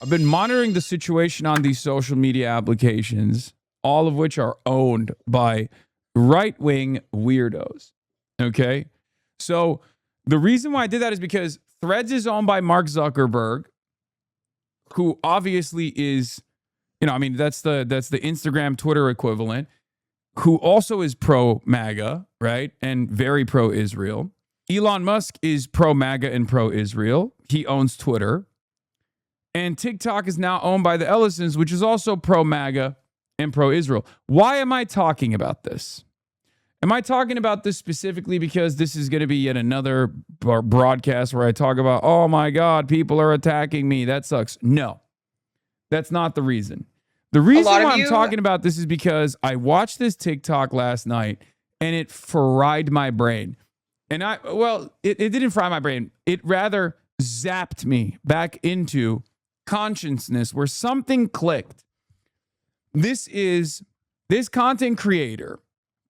I've been monitoring the situation on these social media applications, all of which are owned by right-wing weirdos. Okay? So the reason why I did that is because Threads is owned by Mark Zuckerberg, who obviously is, that's the Instagram, Twitter equivalent, who also is pro-MAGA, right? And very pro-Israel. Elon Musk is pro-MAGA and pro-Israel. He owns Twitter. And TikTok is now owned by the Ellisons, which is also pro-MAGA and pro-Israel. Why am I talking about this? Am I talking about this specifically because this is going to be yet another broadcast where I talk about, oh my God, people are attacking me. That sucks. No, that's not the reason. The reason why I'm talking about this is because I watched this TikTok last night and it fried my brain. And it didn't fry my brain. It rather zapped me back into consciousness where something clicked. This content creator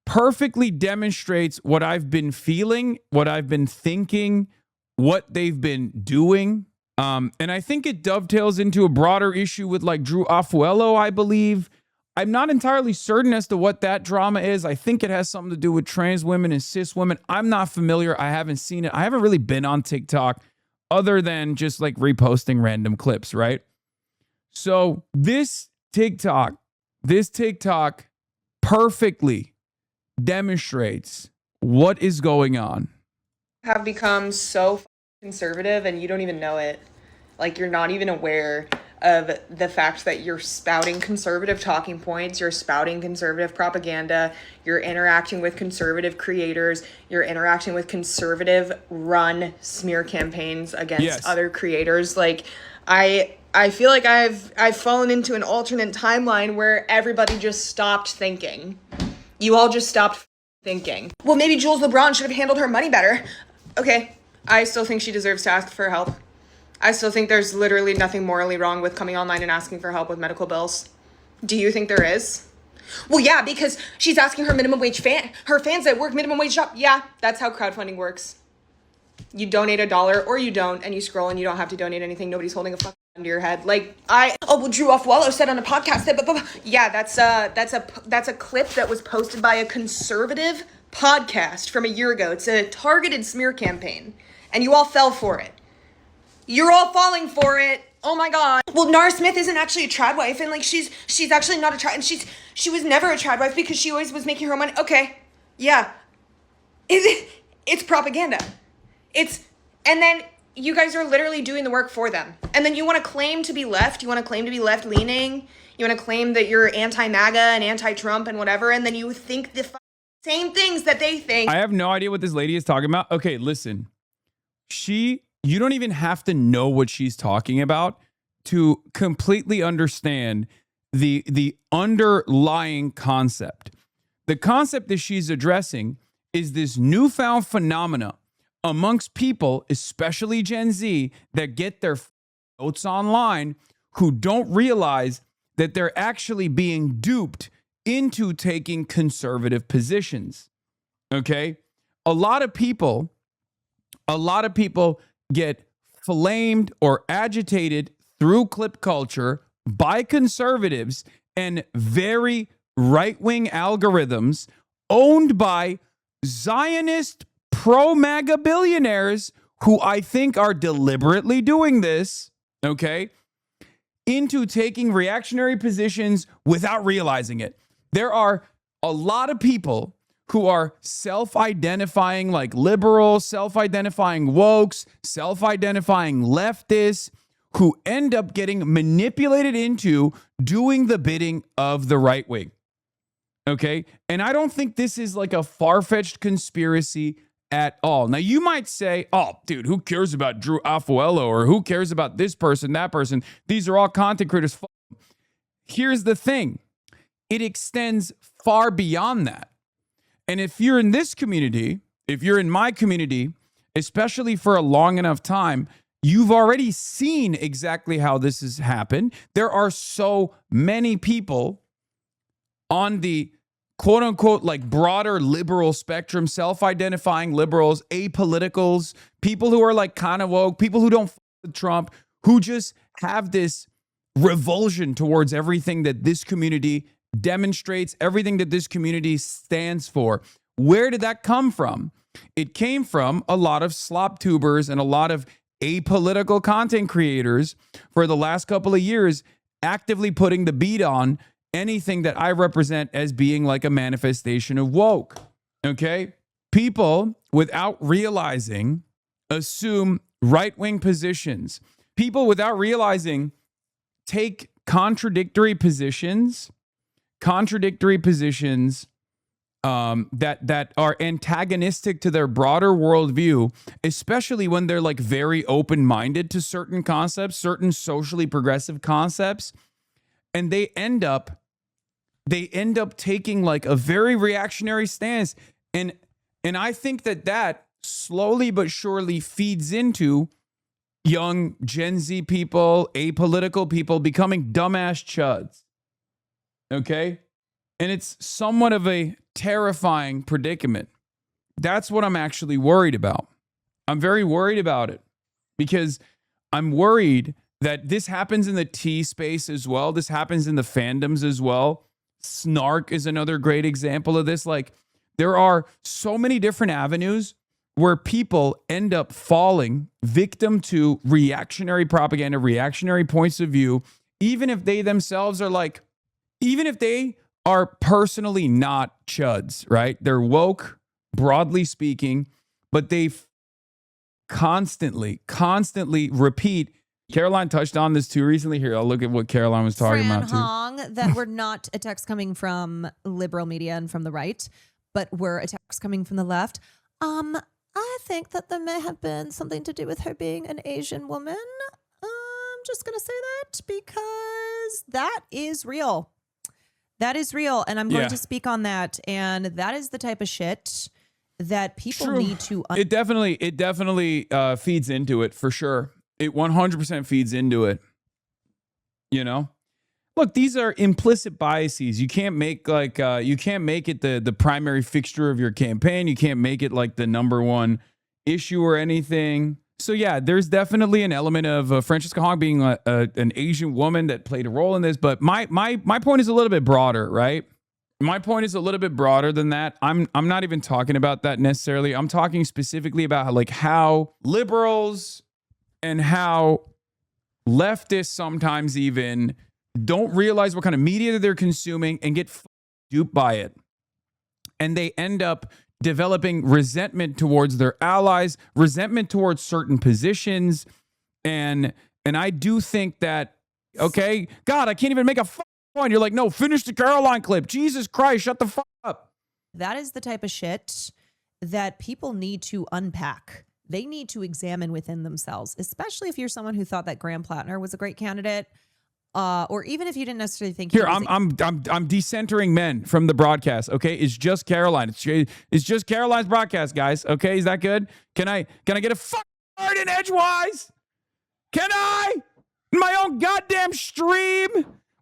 perfectly demonstrates what I've been feeling, what I've been thinking, what they've been doing. And I think it dovetails into a broader issue with like Drew Afuelo, I believe. I'm not entirely certain as to what that drama is. I think it has something to do with trans women and cis women. I'm not familiar. I haven't seen it. I haven't really been on TikTok other than just like reposting random clips, right? So this TikTok perfectly demonstrates what is going on. Have become so conservative and you don't even know it. Like you're not even aware of the fact that you're spouting conservative talking points, you're spouting conservative propaganda, you're interacting with conservative creators, you're interacting with conservative run smear campaigns against other creators. Like I feel like I've fallen into an alternate timeline where everybody just stopped thinking. You all just stopped thinking. Well, maybe Jules LeBron should have handled her money better. Okay, I still think she deserves to ask for help. I still think there's literally nothing morally wrong with coming online and asking for help with medical bills. Do you think there is? Well, yeah, because she's asking her minimum wage her fans that work minimum wage job. Yeah, that's how crowdfunding works. You donate $1 or you don't, and you scroll and you don't have to donate anything. Nobody's holding a fucking gun to your head. Like Drew Afuelo said on a podcast that, yeah, that's a clip that was posted by a conservative podcast from a year ago. It's a targeted smear campaign, and you all fell for it. You're all falling for it. Oh my God. Well, Nara Smith isn't actually a trad wife, and like she's actually not a trad, and she was never a trad wife because she always was making her money. Okay, yeah, it's propaganda. And then you guys are literally doing the work for them, and then you want to claim to be left. You want to claim to be left leaning. You want to claim that you're anti-MAGA and anti-Trump and whatever, and then you think the same things that they think. I have no idea what this lady is talking about. Okay, listen, you don't even have to know what she's talking about to completely understand the underlying concept. The concept that she's addressing is this newfound phenomena amongst people, especially Gen Z, that get their notes online, who don't realize that they're actually being duped into taking conservative positions. Okay? A lot of people get flamed or agitated through clip culture by conservatives and very right-wing algorithms owned by Zionist pro-MAGA billionaires who I think are deliberately doing this, okay, into taking reactionary positions without realizing it. There are a lot of people who are self-identifying like liberals, self-identifying wokes, self-identifying leftists, who end up getting manipulated into doing the bidding of the right wing. Okay? And I don't think this is like a far-fetched conspiracy at all. Now, you might say, oh, dude, who cares about Drew Afuelo, or who cares about this person, that person? These are all content creators. Here's the thing. It extends far beyond that. And if you're in this community, if you're in my community, especially for a long enough time, you've already seen exactly how this has happened. There are so many people on the quote unquote, like broader liberal spectrum, self-identifying liberals, apoliticals, people who are like kind of woke, people who don't f with Trump, who just have this revulsion towards everything that this community demonstrates, everything that this community stands for. Where did that come from? It came from a lot of slop tubers and a lot of apolitical content creators for the last couple of years actively putting the beat on anything that I represent as being like a manifestation of woke. Okay? People, without realizing, assume right-wing positions. People, without realizing, take contradictory positions that are antagonistic to their broader worldview, especially when they're like very open-minded to certain concepts, certain socially progressive concepts, and they end up taking like a very reactionary stance. And I think that slowly but surely feeds into young Gen Z people, apolitical people becoming dumbass chuds. Okay? And it's somewhat of a terrifying predicament. That's what I'm actually worried about. I'm very worried about it because I'm worried that this happens in the T space as well. This happens in the fandoms as well. Snark is another great example of this. Like, there are so many different avenues where people end up falling victim to reactionary propaganda, reactionary points of view, even if they themselves are like, even if they are personally not chuds, right? They're woke, broadly speaking, but they constantly repeat. Caroline touched on this too recently. Here, I'll look at what Caroline was talking about too. Hong, that were not attacks coming from liberal media and from the right, but were attacks coming from the left. I think that there may have been something to do with her being an Asian woman. I'm just going to say that because that is real. That is real. And I'm going to speak on that. And that is the type of shit that people need to. It definitely feeds into it for sure. It 100% feeds into it. You know, look, these are implicit biases. You can't make you can't make it the primary fixture of your campaign. You can't make it like the number one issue or anything. So yeah, there's definitely an element of Francesca Hong being an Asian woman that played a role in this. But my point is a little bit broader, right? My point is a little bit broader than that. I'm not even talking about that necessarily. I'm talking specifically about how liberals and how leftists sometimes even don't realize what kind of media they're consuming and get duped by it. And they end up developing resentment towards their allies, resentment towards certain positions. And I do think that, okay, God, I can't even make a point. You're like, no, finish the Caroline clip. Jesus Christ, shut the fuck up. That is the type of shit that people need to unpack. They need to examine within themselves, especially if you're someone who thought that Graham Plattner was a great candidate. Or even if you didn't necessarily think here, I'm decentering men from the broadcast. Okay, it's just Caroline. It's just Caroline's broadcast, guys. Okay, is that good? Can I get a fucking word in edgewise? Can I? In my own goddamn stream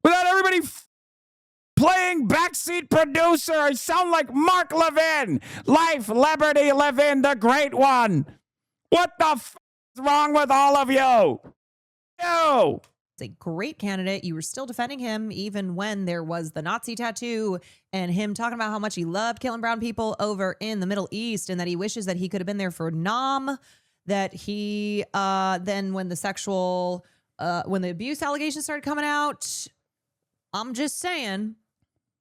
without everybody playing backseat producer. I sound like Mark Levin, Life, Liberty, Levin, the great one. What the f is wrong with all of you? You. A great candidate. You were still defending him even when there was the Nazi tattoo and him talking about how much he loved killing brown people over in the Middle East and that he wishes that he could have been there for Nam, that he then when the abuse allegations started coming out, I'm just saying,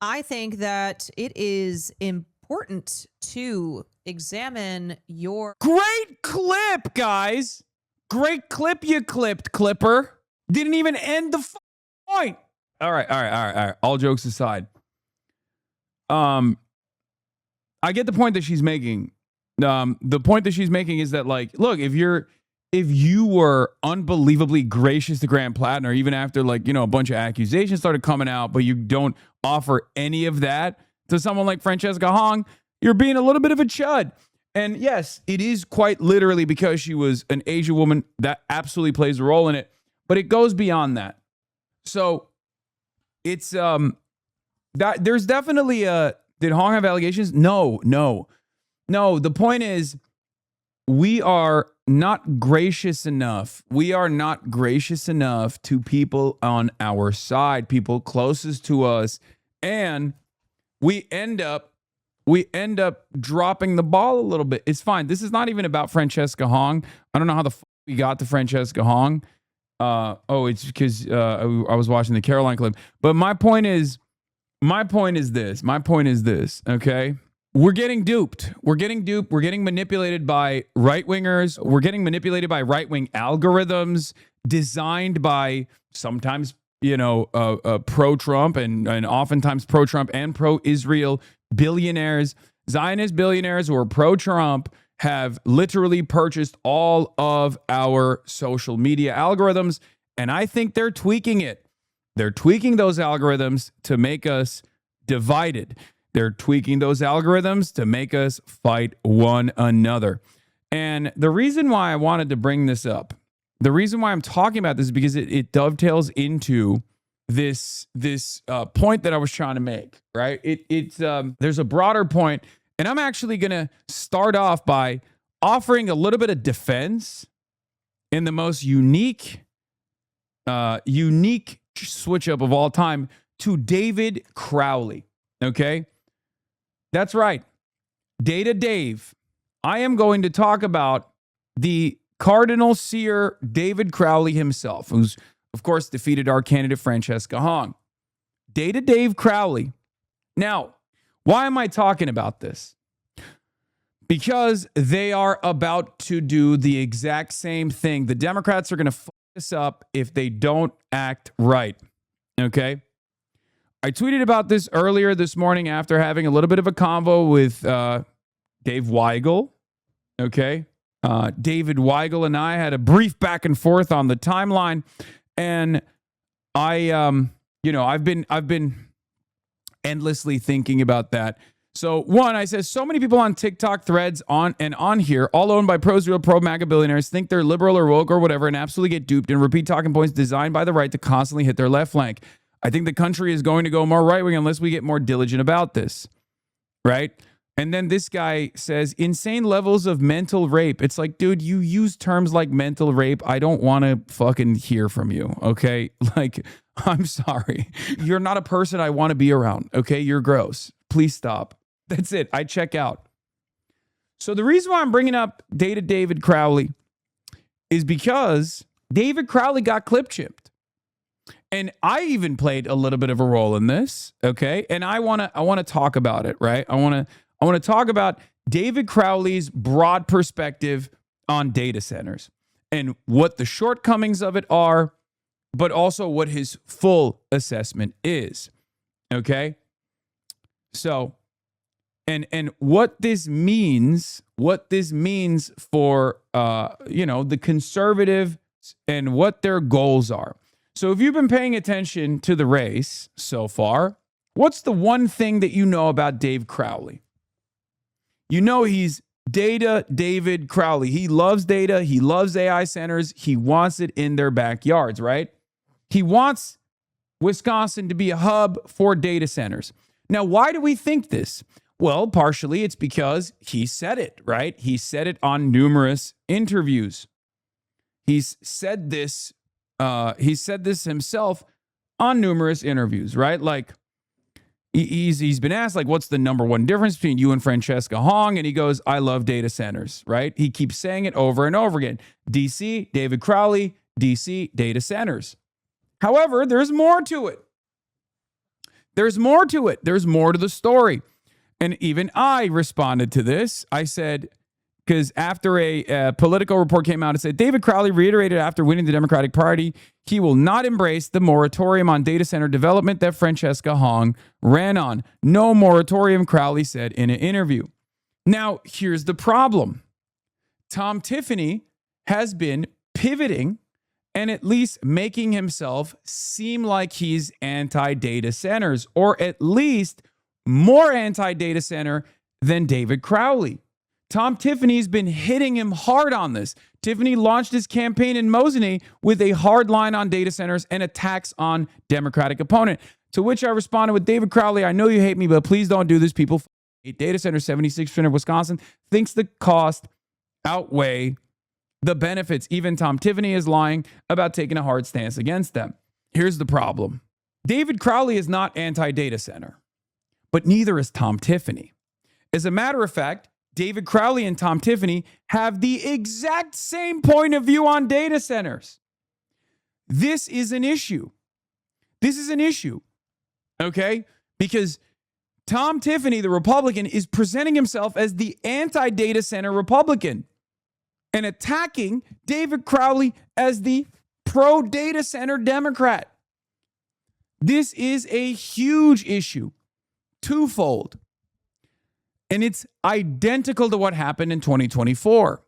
I think that it is important to examine your great clip, guys. Great clip you clipped, Clipper. Didn't even end the point. All right. All jokes aside. I get the point that she's making. The point that she's making is that, like, look, if you were unbelievably gracious to Graham Plattner, even after, like, you know, a bunch of accusations started coming out, but you don't offer any of that to someone like Francesca Hong, you're being a little bit of a chud. And yes, it is quite literally because she was an Asian woman. That absolutely plays a role in it. But it goes beyond that. So it's that there's definitely did Hong have allegations? No. The point is we are not gracious enough. We are not gracious enough to people on our side, people closest to us, and we end up dropping the ball a little bit. It's fine. This is not even about Francesca Hong. I don't know how the fuck we got to Francesca Hong. It's because I was watching the Caroline clip. But my point is this. Okay. We're getting duped. We're getting manipulated by right-wingers. We're getting manipulated by right-wing algorithms designed by sometimes, pro-Trump and oftentimes pro-Trump and pro-Israel billionaires. Zionist billionaires who are pro-Trump have literally purchased all of our social media algorithms, and I think they're tweaking it. They're tweaking those algorithms to make us divided. They're tweaking those algorithms to make us fight one another. And the reason why I wanted to bring this up, the reason why I'm talking about this is because it dovetails into this point that I was trying to make, right? There's a broader point, and I'm actually going to start off by offering a little bit of defense in the most unique switch up of all time to David Crowley. Okay? That's right. Data Dave. I am going to talk about the Cardinal Seer David Crowley himself, who's, of course, defeated our candidate Francesca Hong. Data Dave Crowley. Now, why am I talking about this? Because they are about to do the exact same thing. The Democrats are going to fuck this up if they don't act right. Okay? I tweeted about this earlier this morning after having a little bit of a convo with Dave Weigel. Okay? David Weigel and I had a brief back and forth on the timeline, and I've been endlessly thinking about that. So one, I said, so many people on TikTok threads on here, all owned by pro-Israel, pro-MAGA billionaires, think they're liberal or woke or whatever and absolutely get duped and repeat talking points designed by the right to constantly hit their left flank. I think the country is going to go more right-wing unless we get more diligent about this, right? And then this guy says, insane levels of mental rape. It's like, dude, you use terms like mental rape. I don't want to fucking hear from you, okay? Like, I'm sorry. You're not a person I want to be around, okay? You're gross. Please stop. That's it. I check out. So the reason why I'm bringing up David Crowley is because David Crowley got clip chipped. And I even played a little bit of a role in this, okay? And I want to talk about it, right? I want to talk about David Crowley's broad perspective on data centers and what the shortcomings of it are, but also what his full assessment is, okay? So, and what this means for, the conservative and what their goals are. So if you've been paying attention to the race so far, what's the one thing that you know about Dave Crowley? You know he's Data David Crowley. He loves data. He loves AI centers. He wants it in their backyards, right? He wants Wisconsin to be a hub for data centers. Now, why do we think this? Well, partially it's because he said it, right? He said it on numerous interviews. He's said this himself on numerous interviews, right? Like he's been asked, like, what's the number one difference between you and Francesca Hong? And he goes, I love data centers, right? He keeps saying it over and over again. DC, David Crowley, DC, data centers. However, there's more to it. There's more to it. There's more to the story. And even I responded to this. I said, because after a Politico report came out, it said, David Crowley reiterated after winning the Democratic Party, he will not embrace the moratorium on data center development that Francesca Hong ran on. No moratorium, Crowley said in an interview. Now, here's the problem. Tom Tiffany has been pivoting and at least making himself seem like he's anti-data centers, or at least more anti-data center than David Crowley. Tom Tiffany's been hitting him hard on this. Tiffany launched his campaign in Mosinee with a hard line on data centers and attacks on Democratic opponent. To which I responded with, David Crowley, I know you hate me, but please don't do this. People hate data centers. 76% of Wisconsin thinks the cost outweigh the benefits. Even Tom Tiffany is lying about taking a hard stance against them. Here's the problem. David Crowley is not anti-data center, but neither is Tom Tiffany. As a matter of fact, David Crowley and Tom Tiffany have the exact same point of view on data centers. This is an issue. This is an issue, okay? Because Tom Tiffany, the Republican, is presenting himself as the anti-data center Republican and attacking David Crowley as the pro-data center Democrat. This is a huge issue, twofold. And it's identical to what happened in 2024.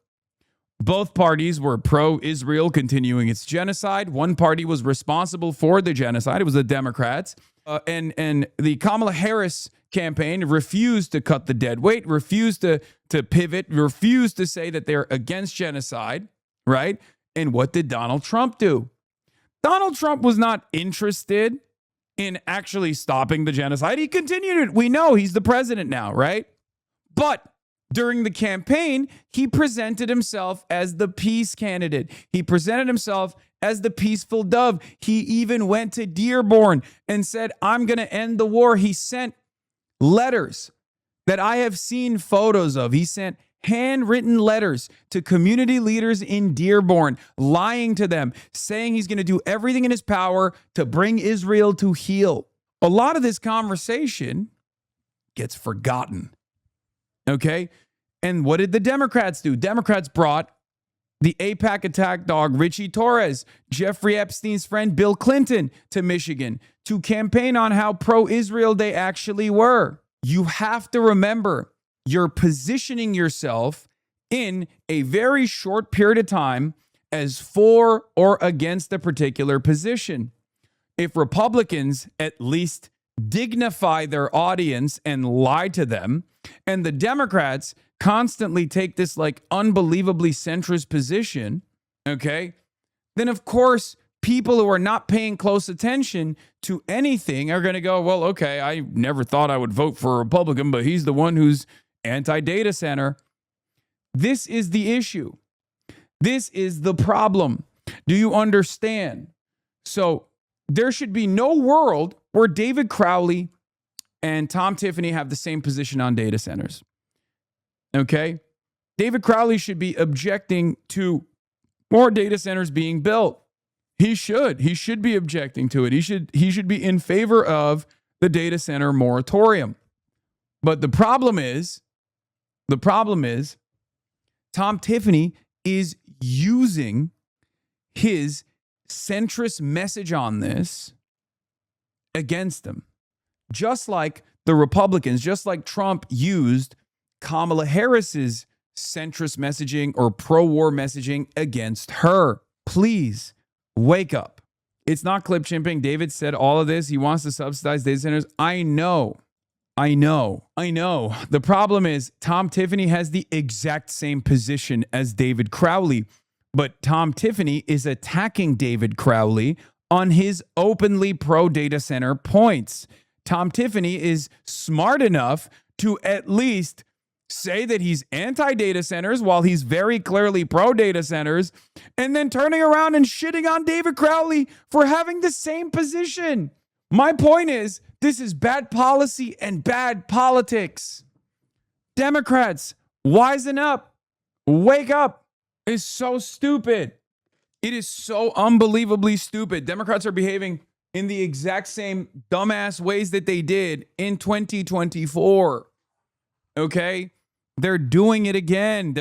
Both parties were pro-Israel, continuing its genocide. One party was responsible for the genocide. It was the Democrats. And the Kamala Harris campaign refused to cut the dead weight, refused to pivot, refused to say that they're against genocide, right? And what did Donald Trump do? Donald Trump was not interested in actually stopping the genocide. He continued it. We know he's the president now, right? But during the campaign, he presented himself as the peace candidate. He presented himself as the peaceful dove. He even went to Dearborn and said, I'm going to end the war. He sent letters that I have seen photos of. He sent handwritten letters to community leaders in Dearborn, lying to them, saying he's going to do everything in his power to bring Israel to heel. A lot of this conversation gets forgotten. Okay. And what did the Democrats do? Democrats brought the AIPAC attack dog, Richie Torres, Jeffrey Epstein's friend, Bill Clinton, to Michigan to campaign on how pro-Israel they actually were. You have to remember, you're positioning yourself in a very short period of time as for or against a particular position. If Republicans at least dignify their audience and lie to them, and the Democrats constantly take this like unbelievably centrist position, okay, then of course people who are not paying close attention to anything are going to go, well, okay, I never thought I would vote for a Republican, but he's the one who's anti-data center. This is the issue. This is the problem. Do you understand? So there should be no world where David Crowley and Tom Tiffany have the same position on data centers. Okay? David Crowley should be objecting to more data centers being built. He should. He should be objecting to it. He should be in favor of the data center moratorium. But the problem is, Tom Tiffany is using his centrist message on this against them. Just like the Republicans, just like Trump used Kamala Harris's centrist messaging or pro-war messaging against her. Please wake up. It's not clip chimping. David said all of this. He wants to subsidize data centers. I know. The problem is Tom Tiffany has the exact same position as David Crowley, but Tom Tiffany is attacking David Crowley on his openly pro-data center points. Tom Tiffany is smart enough to at least say that he's anti-data centers while he's very clearly pro-data centers, and then turning around and shitting on David Crowley for having the same position. My point is, this is bad policy and bad politics. Democrats, wisen up. Wake up. It's so stupid. It is so unbelievably stupid. Democrats are behaving in the exact same dumbass ways that they did in 2024. Okay? They're doing it again.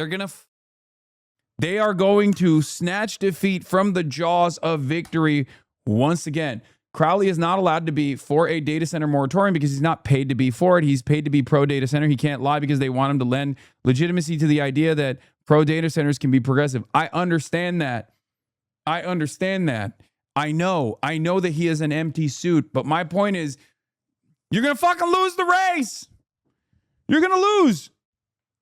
They are going to snatch defeat from the jaws of victory once again. Crowley is not allowed to be for a data center moratorium because he's not paid to be for it. He's paid to be pro-data center. He can't lie because they want him to lend legitimacy to the idea that pro-data centers can be progressive. I understand that. I know that he is an empty suit, but my point is, you're going to fucking lose the race. You're going to lose.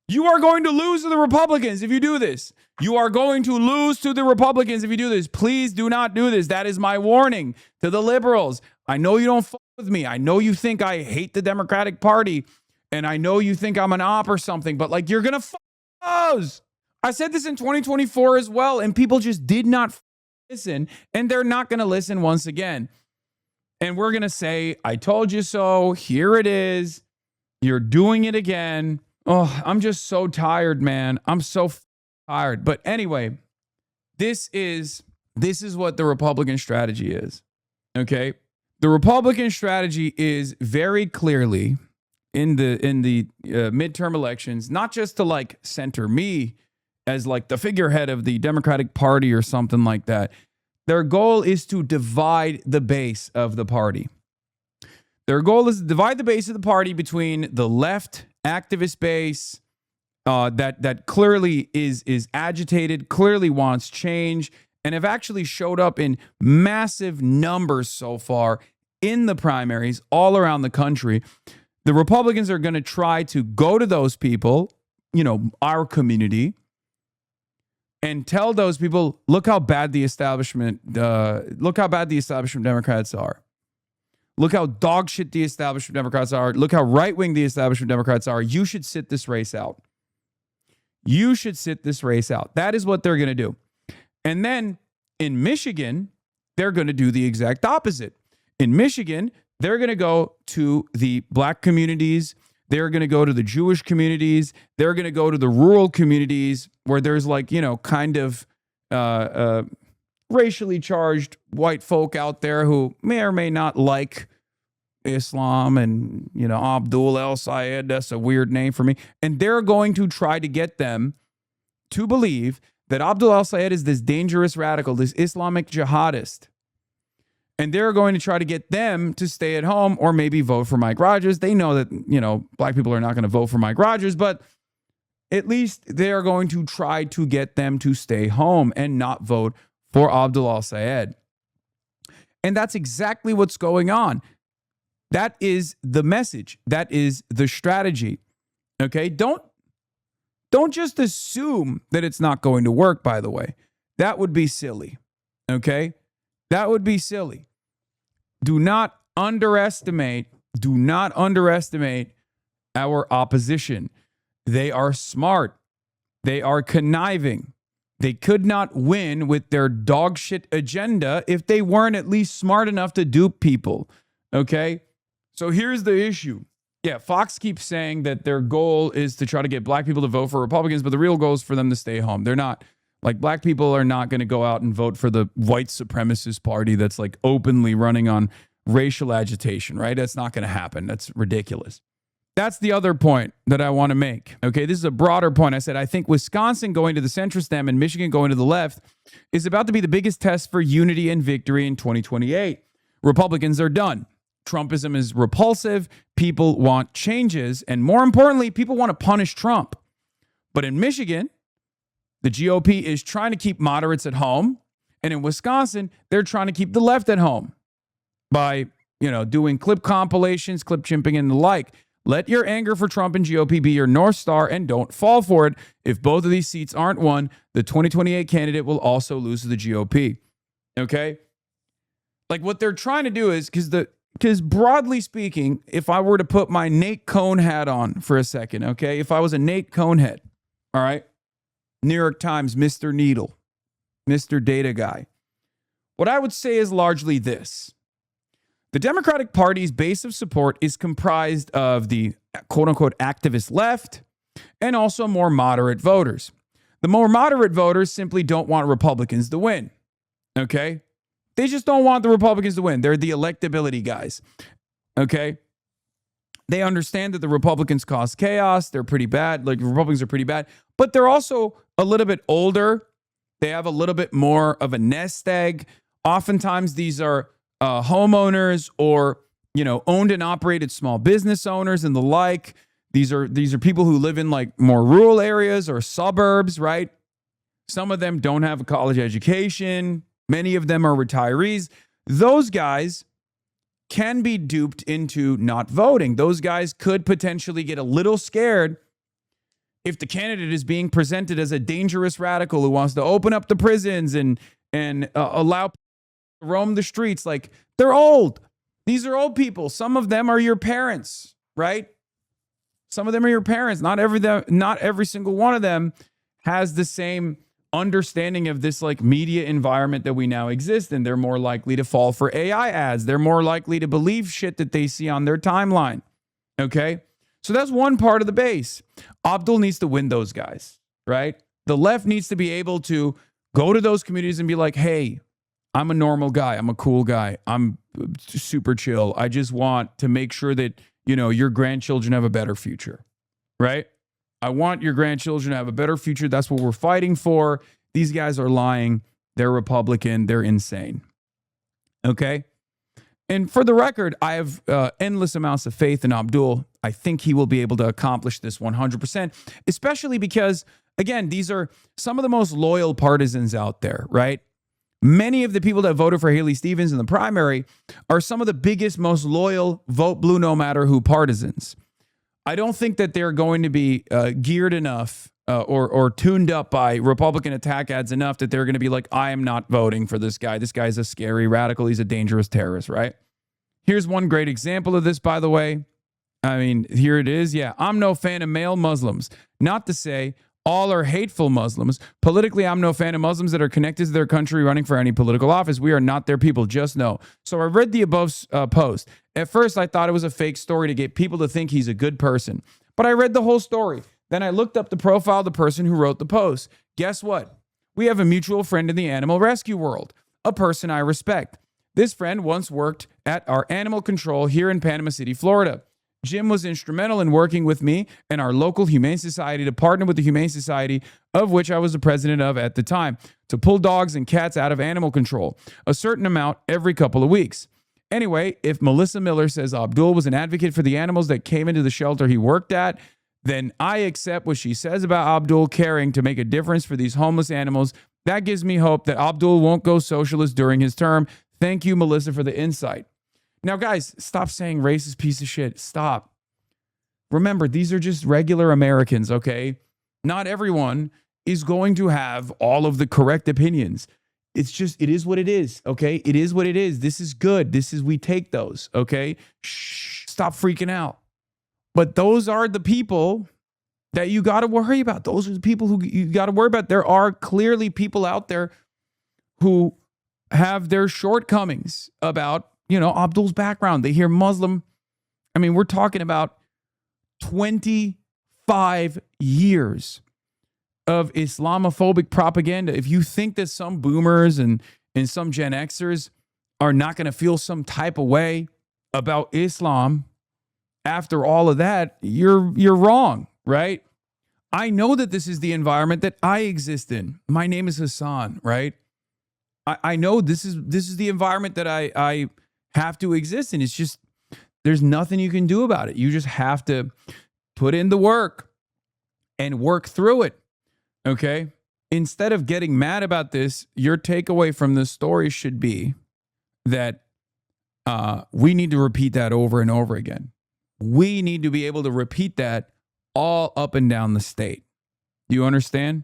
You are going to lose to the Republicans if you do this. You are going to lose to the Republicans if you do this. Please do not do this. That is my warning to the liberals. I know you don't fuck with me. I know you think I hate the Democratic Party, and I know you think I'm an op or something, but like, you're going to fuck those. I said this in 2024 as well, and people just did not listen, and they're not going to listen once again. And we're going to say, I told you so. Here it is. You're doing it again. Oh, I'm just so tired, man. I'm so tired. But anyway, this is what the Republican strategy is. Okay? The Republican strategy is very clearly in the midterm elections, not just to like center me as like the figurehead of the Democratic Party or something like that. Their goal is to divide the base of the party. Their goal is to divide the base of the party between the left activist base that clearly is agitated, clearly wants change, and have actually showed up in massive numbers so far in the primaries all around the country. The Republicans are going to try to go to those people, our community, and tell those people, look how bad the establishment Democrats are. Look how dog shit the establishment Democrats are. Look how right-wing the establishment Democrats are. You should sit this race out. You should sit this race out. That is what they're going to do. And then in Michigan, they're going to do the exact opposite. In Michigan, they're going to go to the black communities. They're going to go to the Jewish communities. They're going to go to the rural communities where there's like, kind of racially charged white folk out there who may or may not like Islam and, Abdul el-Sayed, that's a weird name for me. And they're going to try to get them to believe that Abdul el-Sayed is this dangerous radical, this Islamic jihadist. And they're going to try to get them to stay at home or maybe vote for Mike Rogers. They know that, black people are not going to vote for Mike Rogers, but at least they're going to try to get them to stay home and not vote for Abdul el-Sayed. And that's exactly what's going on. That is the message. That is the strategy. Okay? Don't just assume that it's not going to work, by the way. That would be silly. Okay? That would be silly. Do not underestimate our opposition. They are smart. They are conniving. They could not win with their dog shit agenda if they weren't at least smart enough to dupe people. Okay? So here's the issue. Yeah, Fox keeps saying that their goal is to try to get black people to vote for Republicans, but the real goal is for them to stay home. They're not. Like, black people are not going to go out and vote for the white supremacist party that's like openly running on racial agitation, right? That's not going to happen. That's ridiculous. That's the other point that I want to make. Okay, this is a broader point. I said, I think Wisconsin going to the centrist Dem and Michigan going to the left is about to be the biggest test for unity and victory in 2028. Republicans are done. Trumpism is repulsive. People want changes. And more importantly, people want to punish Trump. But in Michigan, the GOP is trying to keep moderates at home. And in Wisconsin, they're trying to keep the left at home by, doing clip compilations, clip chimping, and the like. Let your anger for Trump and GOP be your North Star and don't fall for it. If both of these seats aren't won, the 2028 candidate will also lose to the GOP. Okay? Like, what they're trying to do is, because broadly speaking, if I were to put my Nate Cohn hat on for a second, okay? If I was a Nate Cohn head, all right? New York Times, Mr. Needle, Mr. Data Guy. What I would say is largely this. The Democratic Party's base of support is comprised of the quote-unquote activist left and also more moderate voters. The more moderate voters simply don't want Republicans to win, okay? They just don't want the Republicans to win. They're the electability guys, okay? They understand that the Republicans cause chaos. They're pretty bad. Like, Republicans are pretty bad. But they're also a little bit older. They have a little bit more of a nest egg. Oftentimes, these are homeowners or, owned and operated small business owners and the like. These are people who live in like more rural areas or suburbs, right? Some of them don't have a college education. Many of them are retirees. Those guys can be duped into not voting. Those guys could potentially get a little scared if the candidate is being presented as a dangerous radical who wants to open up the prisons and allow people to roam the streets. Like, they're old. These are old people. Some of them are your parents, right? Some of them are your parents. Not every single one of them has the same understanding of this like media environment that we now exist in. They're more likely to fall for AI ads. They're more likely to believe shit that they see on their timeline. Okay? So that's one part of the base. Abdul needs to win those guys, right? The left needs to be able to go to those communities and be like, hey, I'm a normal guy. I'm a cool guy. I'm super chill. I just want to make sure that, you know, your grandchildren have a better future, right? I want your grandchildren to have a better future. That's what we're fighting for. These guys are lying. They're Republican. They're insane. Okay? And for the record, I have endless amounts of faith in Abdul. I think he will be able to accomplish this 100%, especially because, again, these are some of the most loyal partisans out there, right? Many of the people that voted for Haley Stevens in the primary are some of the biggest, most loyal vote blue no matter who partisans. I don't think that they're going to be geared enough or tuned up by Republican attack ads enough that they're going to be like, I am not voting for this guy. This guy's a scary radical. He's a dangerous terrorist, right? Here's one great example of this, by the way. I mean, here it is. Yeah, I'm no fan of male Muslims. Not to say all are hateful Muslims. Politically, I'm no fan of Muslims that are connected to their country running for any political office. We are not their people, just know. So I read the above post. At first, I thought it was a fake story to get people to think he's a good person. But I read the whole story. Then I looked up the profile of the person who wrote the post. Guess what? We have a mutual friend in the animal rescue world, a person I respect. This friend once worked at our animal control here in Panama City, Florida. Jim was instrumental in working with me and our local Humane Society to partner with the Humane Society, of which I was the president of at the time, to pull dogs and cats out of animal control, a certain amount every couple of weeks. Anyway, if Melissa Miller says Abdul was an advocate for the animals that came into the shelter he worked at, then I accept what she says about Abdul caring to make a difference for these homeless animals. That gives me hope that Abdul won't go socialist during his term. Thank you, Melissa, for the insight. Now, guys, stop saying racist piece of shit. Stop. Remember, these are just regular Americans, okay? Not everyone is going to have all of the correct opinions. It's just, it is what it is, okay? It is what it is. This is good. We take those, okay? Shh, stop freaking out. But those are the people that you got to worry about. Those are the people who you got to worry about. There are clearly people out there who have their shortcomings about, you know, Abdul's background. They hear Muslim. I mean, we're talking about 25 years of Islamophobic propaganda. If you think that some boomers and some Gen Xers are not going to feel some type of way about Islam after all of that, you're wrong, right? I know that this is the environment that I exist in. My name is Hasan, right? I know this is the environment that I have to exist in. It's just, there's nothing you can do about it. You just have to put in the work and work through it. Okay? Instead of getting mad about this, your takeaway from this story should be that we need to repeat that over and over again. We need to be able to repeat that all up and down the state. You understand?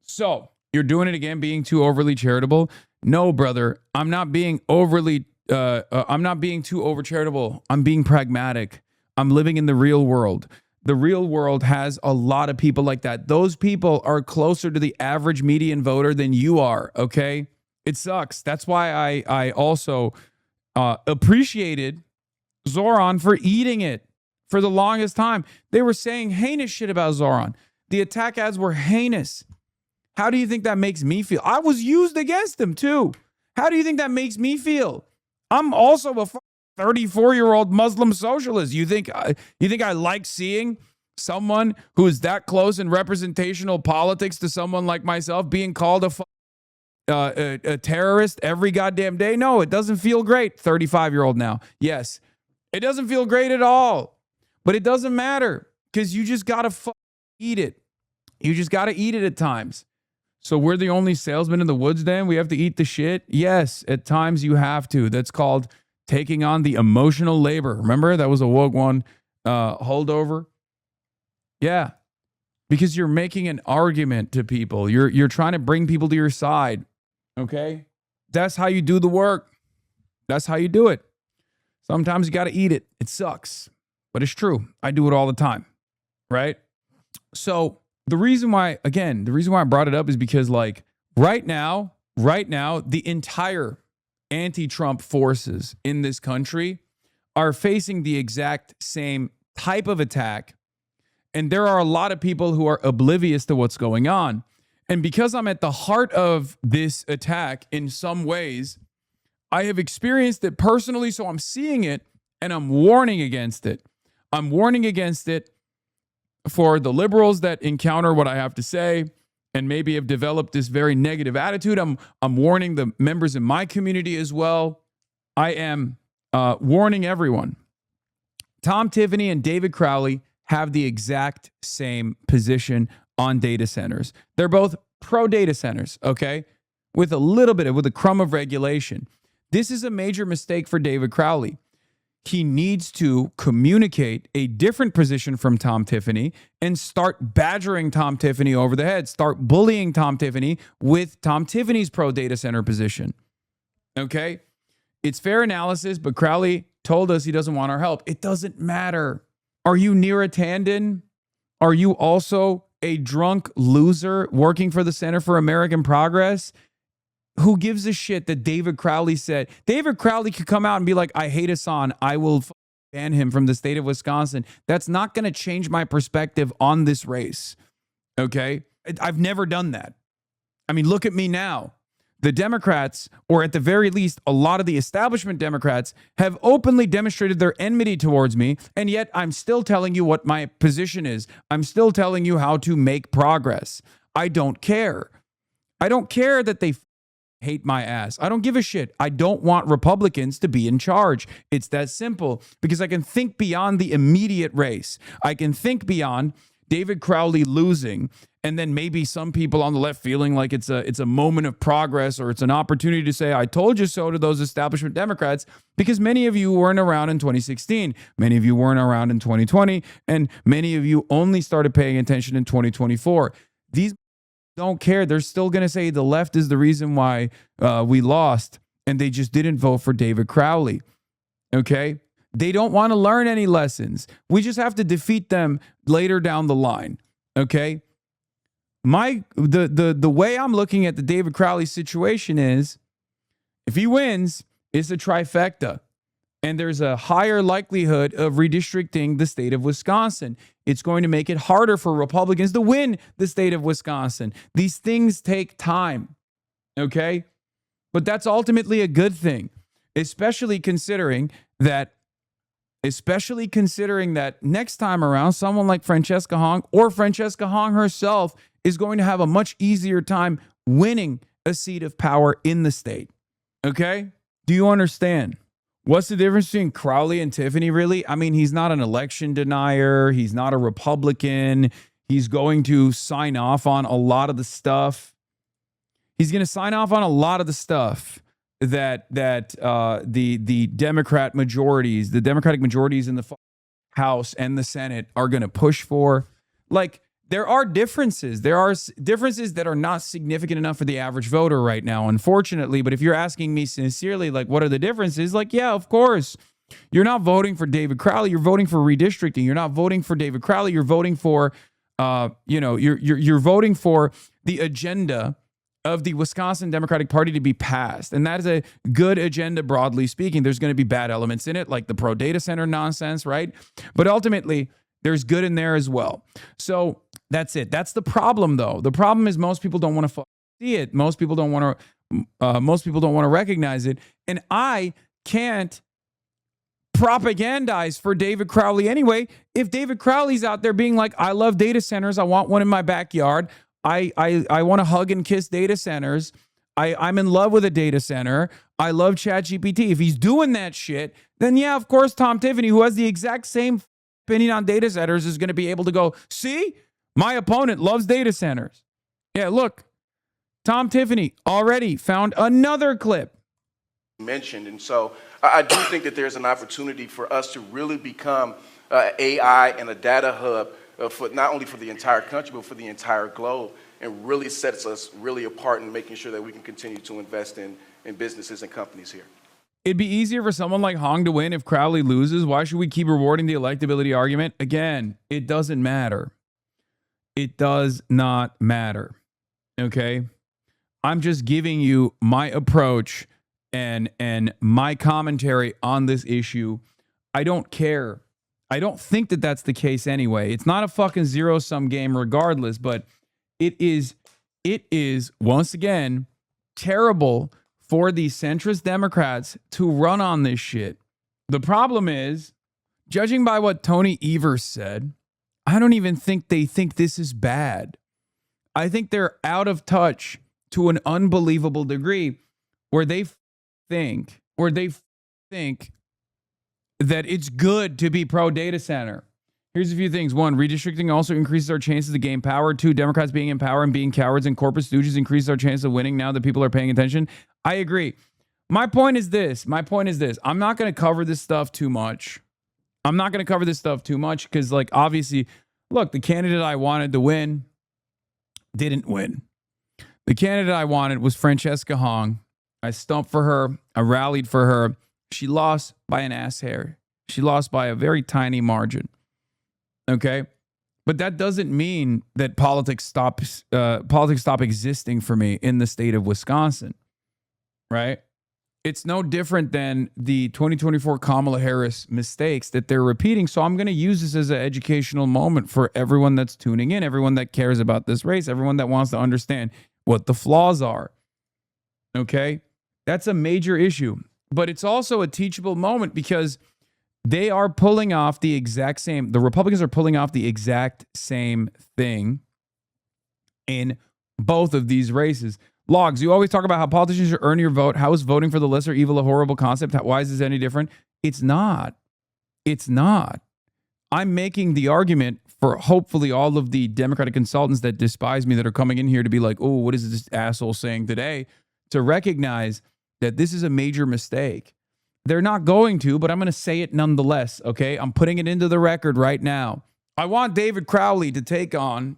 So, you're doing it again, being too overly charitable. No, brother, I'm not being too over charitable. I'm being pragmatic. I'm living in the real world. The real world has a lot of people like that. Those people are closer to the average median voter than you are, okay? It sucks. That's why I also appreciated Zoran for eating it for the longest time. They were saying heinous shit about Zoran. The attack ads were heinous. How do you think that makes me feel? I was used against him too. How do you think that makes me feel? I'm also a 34-year-old Muslim socialist. You think I like seeing someone who is that close in representational politics to someone like myself being called a terrorist every goddamn day? No, it doesn't feel great. 35-year-old now. Yes, it doesn't feel great at all. But it doesn't matter because you just got to eat it. You just got to eat it at times. So we're the only salesman in the woods then? We have to eat the shit? Yes, at times you have to. That's called taking on the emotional labor. Remember? That was a woke one holdover. Yeah. Because you're making an argument to people. You're trying to bring people to your side. Okay? That's how you do the work. That's how you do it. Sometimes you got to eat it. It sucks. But it's true. I do it all the time. Right? So the reason why I brought it up is because like right now, the entire anti-Trump forces in this country are facing the exact same type of attack. And there are a lot of people who are oblivious to what's going on. And because I'm at the heart of this attack in some ways, I have experienced it personally, so I'm seeing it and I'm warning against it. I'm warning against it for the liberals that encounter what I have to say and maybe have developed this very negative attitude. I'm warning the members in my community as well. I am warning everyone. Tom Tiffany and David Crowley have the exact same position on data centers. They're both pro data centers, okay? With a crumb of regulation. This is a major mistake for David Crowley. He needs to communicate a different position from Tom Tiffany and start badgering Tom Tiffany over the head. Start bullying Tom Tiffany with Tom Tiffany's pro data center position. Okay? It's fair analysis, but Crowley told us he doesn't want our help. It doesn't matter. Are you Neera Tanden? Are you also a drunk loser working for the Center for American Progress? Who gives a shit that David Crowley said? David Crowley could come out and be like, I hate Hasan. I will ban him from the state of Wisconsin. That's not going to change my perspective on this race. Okay? I've never done that. I mean, look at me now. The Democrats, or at the very least, a lot of the establishment Democrats, have openly demonstrated their enmity towards me, and yet I'm still telling you what my position is. I'm still telling you how to make progress. I don't care. I don't care that they hate my ass. I don't give a shit. I don't want Republicans to be in charge. It's that simple, because I can think beyond the immediate race. I can think beyond David Crowley losing, and then maybe some people on the left feeling like it's a moment of progress, or it's an opportunity to say, I told you so to those establishment Democrats, because many of you weren't around in 2016. Many of you weren't around in 2020, and many of you only started paying attention in 2024. These don't care. They're still going to say the left is the reason why we lost, and they just didn't vote for David Crowley. Okay? They don't want to learn any lessons. We just have to defeat them later down the line. Okay? The way I'm looking at the David Crowley situation is, if he wins, it's a trifecta. And there's a higher likelihood of redistricting the state of Wisconsin. It's going to make it harder for Republicans to win the state of Wisconsin. These things take time, okay? But that's ultimately a good thing, especially considering that next time around, someone like Francesca Hong, or Francesca Hong herself, is going to have a much easier time winning a seat of power in the state, okay? Do you understand? What's the difference between Crowley and Tiffany, really? I mean, he's not an election denier. He's not a Republican. He's going to sign off on a lot of the stuff. He's going to sign off on a lot of the stuff that the Democratic majorities in the House and the Senate are going to push for. Like, there are differences. There are differences that are not significant enough for the average voter right now, unfortunately. But if you're asking me sincerely, like, what are the differences? Like, yeah, of course. You're not voting for David Crowley. You're voting for redistricting. You're not voting for David Crowley. You're voting for, you're voting for the agenda of the Wisconsin Democratic Party to be passed. And that is a good agenda, broadly speaking. There's going to be bad elements in it, like the pro data center nonsense, right? But ultimately, there's good in there as well. So that's it. That's the problem, though. The problem is most people don't want to see it. Most people don't want to recognize it. And I can't propagandize for David Crowley anyway. If David Crowley's out there being like, I love data centers, I want one in my backyard, I want to hug and kiss data centers, I'm in love with a data center, I love ChatGPT. If he's doing that shit, then yeah, of course, Tom Tiffany, who has the exact same opinion on data centers, is going to be able to go, see, my opponent loves data centers. Yeah, look, Tom Tiffany already found another clip. Mentioned. And so I do think that there's an opportunity for us to really become AI and a data hub for not only for the entire country, but for the entire globe, and really sets us really apart in making sure that we can continue to invest in businesses and companies here. It'd be easier for someone like Hong to win if Crowley loses. Why should we keep rewarding the electability argument? Again, it doesn't matter. It does not matter. Okay? I'm just giving you my approach and my commentary on this issue. I don't care. I don't think that that's the case anyway. It's not a fucking zero-sum game regardless, but it is once again terrible for the centrist Democrats to run on this shit. The problem is, judging by what Tony Evers said, I don't even think they think this is bad. I think they're out of touch to an unbelievable degree where they think that it's good to be pro data center. Here's a few things. 1, redistricting also increases our chances to gain power. 2, Democrats being in power and being cowards and corporate stooges increases our chance of winning now that people are paying attention. I agree. My point is this. I'm not going to cover this stuff too much. Because, like, obviously, look, the candidate I wanted to win didn't win. The candidate I wanted was Francesca Hong. I stumped for her. I rallied for her. She lost by an ass hair. She lost by a very tiny margin. Okay? But that doesn't mean that politics stop existing for me in the state of Wisconsin. Right? It's no different than the 2024 Kamala Harris mistakes that they're repeating. So I'm going to use this as an educational moment for everyone that's tuning in, everyone that cares about this race, everyone that wants to understand what the flaws are. Okay? That's a major issue. But it's also a teachable moment because they are pulling off the Republicans are pulling off the exact same thing in both of these races. Logs, you always talk about how politicians should earn your vote. How is voting for the lesser evil a horrible concept? Why is this any different? It's not. I'm making the argument for hopefully all of the Democratic consultants that despise me that are coming in here to be like, oh, what is this asshole saying today? To recognize that this is a major mistake. They're not going to, but I'm going to say it nonetheless, okay? I'm putting it into the record right now. I want David Crowley to take on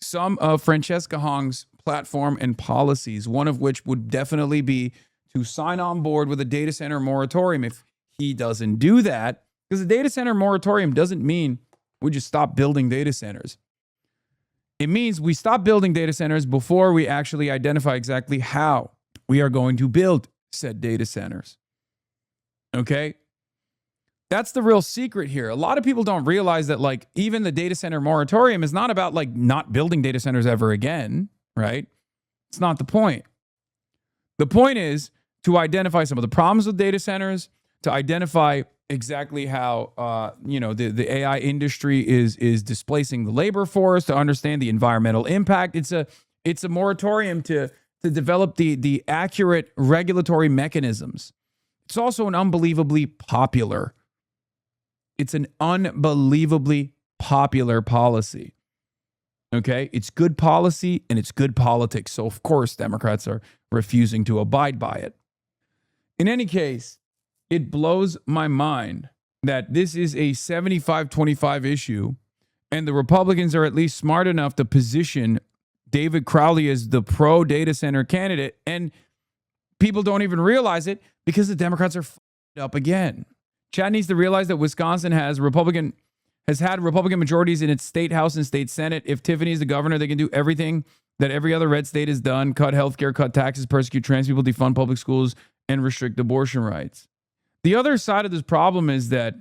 some of Francesca Hong's platform and policies, one of which would definitely be to sign on board with a data center moratorium. If he doesn't do that, because a data center moratorium doesn't mean we just stop building data centers. It means we stop building data centers before we actually identify exactly how we are going to build said data centers. Okay? That's the real secret here. A lot of people don't realize that, like, even the data center moratorium is not about, like, not building data centers ever again, right? It's not the point. The point is to identify some of the problems with data centers, to identify exactly how, the AI industry is displacing the labor force, to understand the environmental impact. It's a moratorium to develop the accurate regulatory mechanisms. It's also an unbelievably popular policy. Okay? It's good policy and it's good politics. So, of course, Democrats are refusing to abide by it. In any case, it blows my mind that this is a 75-25 issue and the Republicans are at least smart enough to position David Crowley as the pro data center candidate, and people don't even realize it because the Democrats are f***ed up again. Chad needs to realize that Wisconsin has had Republican majorities in its state house and state senate. If Tiffany's the governor, they can do everything that every other red state has done: cut healthcare, cut taxes, persecute trans people, defund public schools, and restrict abortion rights. The other side of this problem is that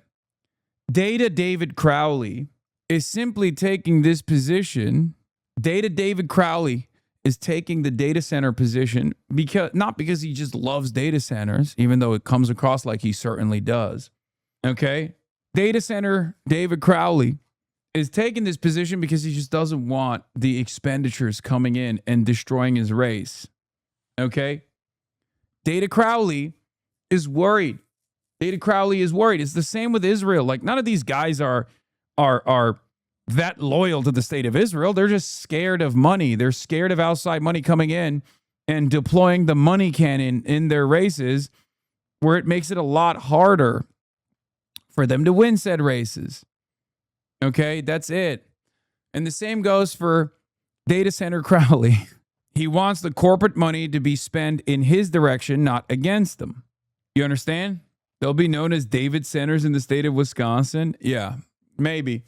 David Crowley is simply taking this position. David Crowley is taking the data center position not because he just loves data centers, even though it comes across like he certainly does. Okay? Data center David Crowley is taking this position because he just doesn't want the expenditures coming in and destroying his race. Okay? Data Crowley is worried. It's the same with Israel. Like, none of these guys are that loyal to the state of Israel. They're just scared of money. They're scared of outside money coming in and deploying the money cannon in their races, where it makes it a lot harder for them to win said races. Okay, that's it. And the same goes for Data Center Crowley. He wants the corporate money to be spent in his direction, not against them. You understand? They'll be known as David Centers in the state of Wisconsin. Yeah, maybe.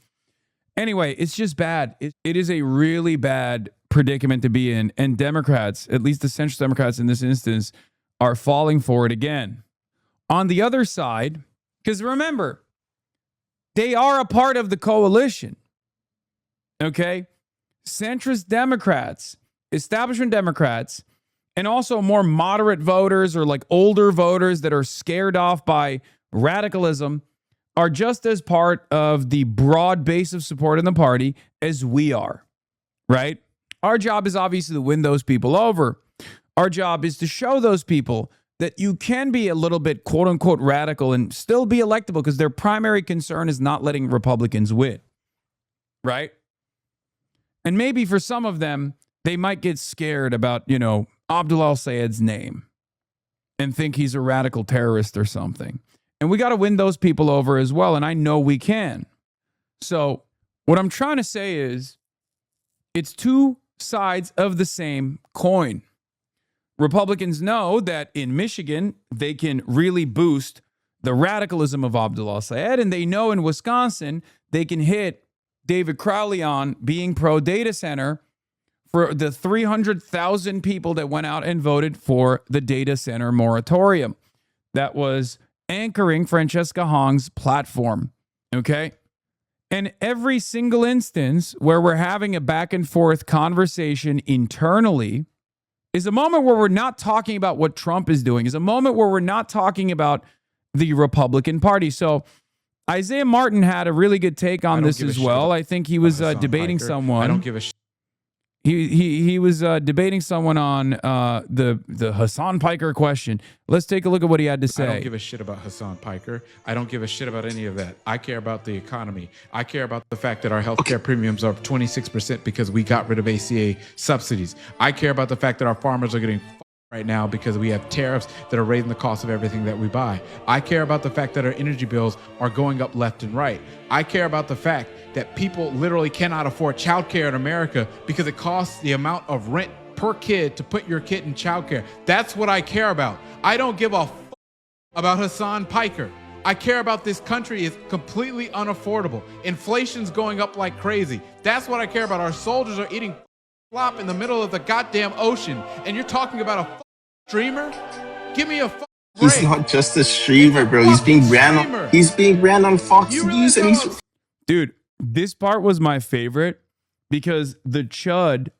Anyway, it's just bad. It is a really bad predicament to be in. And Democrats, at least the centrist Democrats in this instance, are falling for it again. On the other side, because remember, they are a part of the coalition. Okay? Centrist Democrats, establishment Democrats, and also more moderate voters or like older voters that are scared off by radicalism are just as part of the broad base of support in the party as we are, right? Our job is obviously to win those people over. Our job is to show those people that you can be a little bit quote unquote radical and still be electable because their primary concern is not letting Republicans win, right? And maybe for some of them, they might get scared about, Abdullah al-Sayed's name and think he's a radical terrorist or something. And we got to win those people over as well. And I know we can. So what I'm trying to say is it's two sides of the same coin. Republicans know that in Michigan, they can really boost the radicalism of Abdullah al-Sayed. And they know in Wisconsin, they can hit David Crowley on being pro-data center for the 300,000 people that went out and voted for the data center moratorium that was anchoring Francesca Hong's platform, okay? And every single instance where we're having a back and forth conversation internally is a moment where we're not talking about what Trump is doing, is a moment where we're not talking about the Republican Party. So Isaiah Martin had a really good take on this as well. I think he was debating someone. I don't give a shit. He was debating someone on the Hasan Piker question. Let's take a look at what he had to say. I don't give a shit about Hasan Piker. I don't give a shit about any of that. I care about the economy. I care about the fact that our healthcare premiums are 26% because we got rid of ACA subsidies. I care about the fact that our farmers are getting right now because we have tariffs that are raising the cost of everything that we buy. I care about the fact that our energy bills are going up left and right. I care about the fact that people literally cannot afford childcare in America because it costs the amount of rent per kid to put your kid in childcare. That's what I care about. I don't give a about Hasan Piker. I care about this country is completely unaffordable. Inflation's going up like crazy. That's what I care about. Our soldiers are eating flop in the middle of the goddamn ocean, and you're talking about a streamer? Give me a break. He's not just a streamer, bro. He's being ran on Fox News, and he's dude. This part was my favorite because the chud,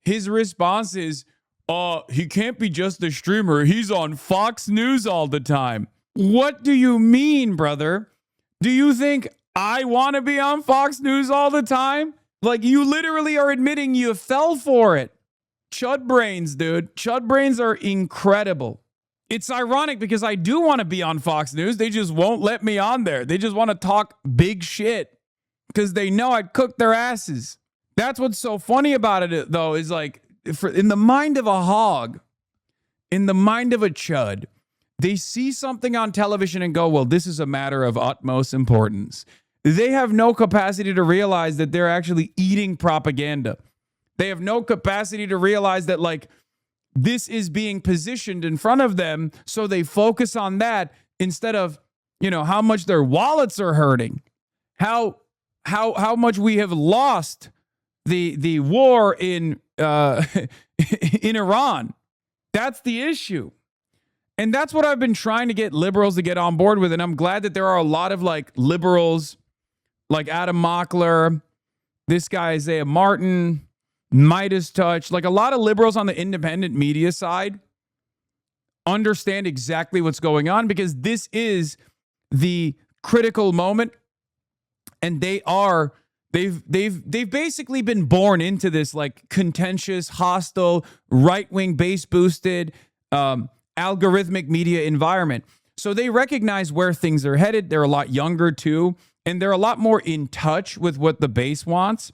his response is, he can't be just a streamer. He's on Fox News all the time. What do you mean, brother? Do you think I want to be on Fox News all the time? Like, you literally are admitting you fell for it. Chud brains, dude. Chud brains are incredible. It's ironic because I do want to be on Fox News. They just won't let me on there. They just want to talk big shit because they know I'd cook their asses. That's what's so funny about it, though, is like, in the mind of a hog, in the mind of a chud, they see something on television and go, well, this is a matter of utmost importance. They have no capacity to realize that they're actually eating propaganda. They have no capacity to realize that, like, this is being positioned in front of them, so they focus on that instead of, how much their wallets are hurting, how much we have lost the war in in Iran. That's the issue. And that's what I've been trying to get liberals to get on board with. And I'm glad that there are a lot of like liberals like Adam Mockler, this guy Isaiah Martin, Midas Touch, like a lot of liberals on the independent media side understand exactly what's going on because this is the critical moment. And they've basically been born into this like contentious, hostile, right-wing base boosted, algorithmic media environment. So they recognize where things are headed. They're a lot younger too. And they're a lot more in touch with what the base wants.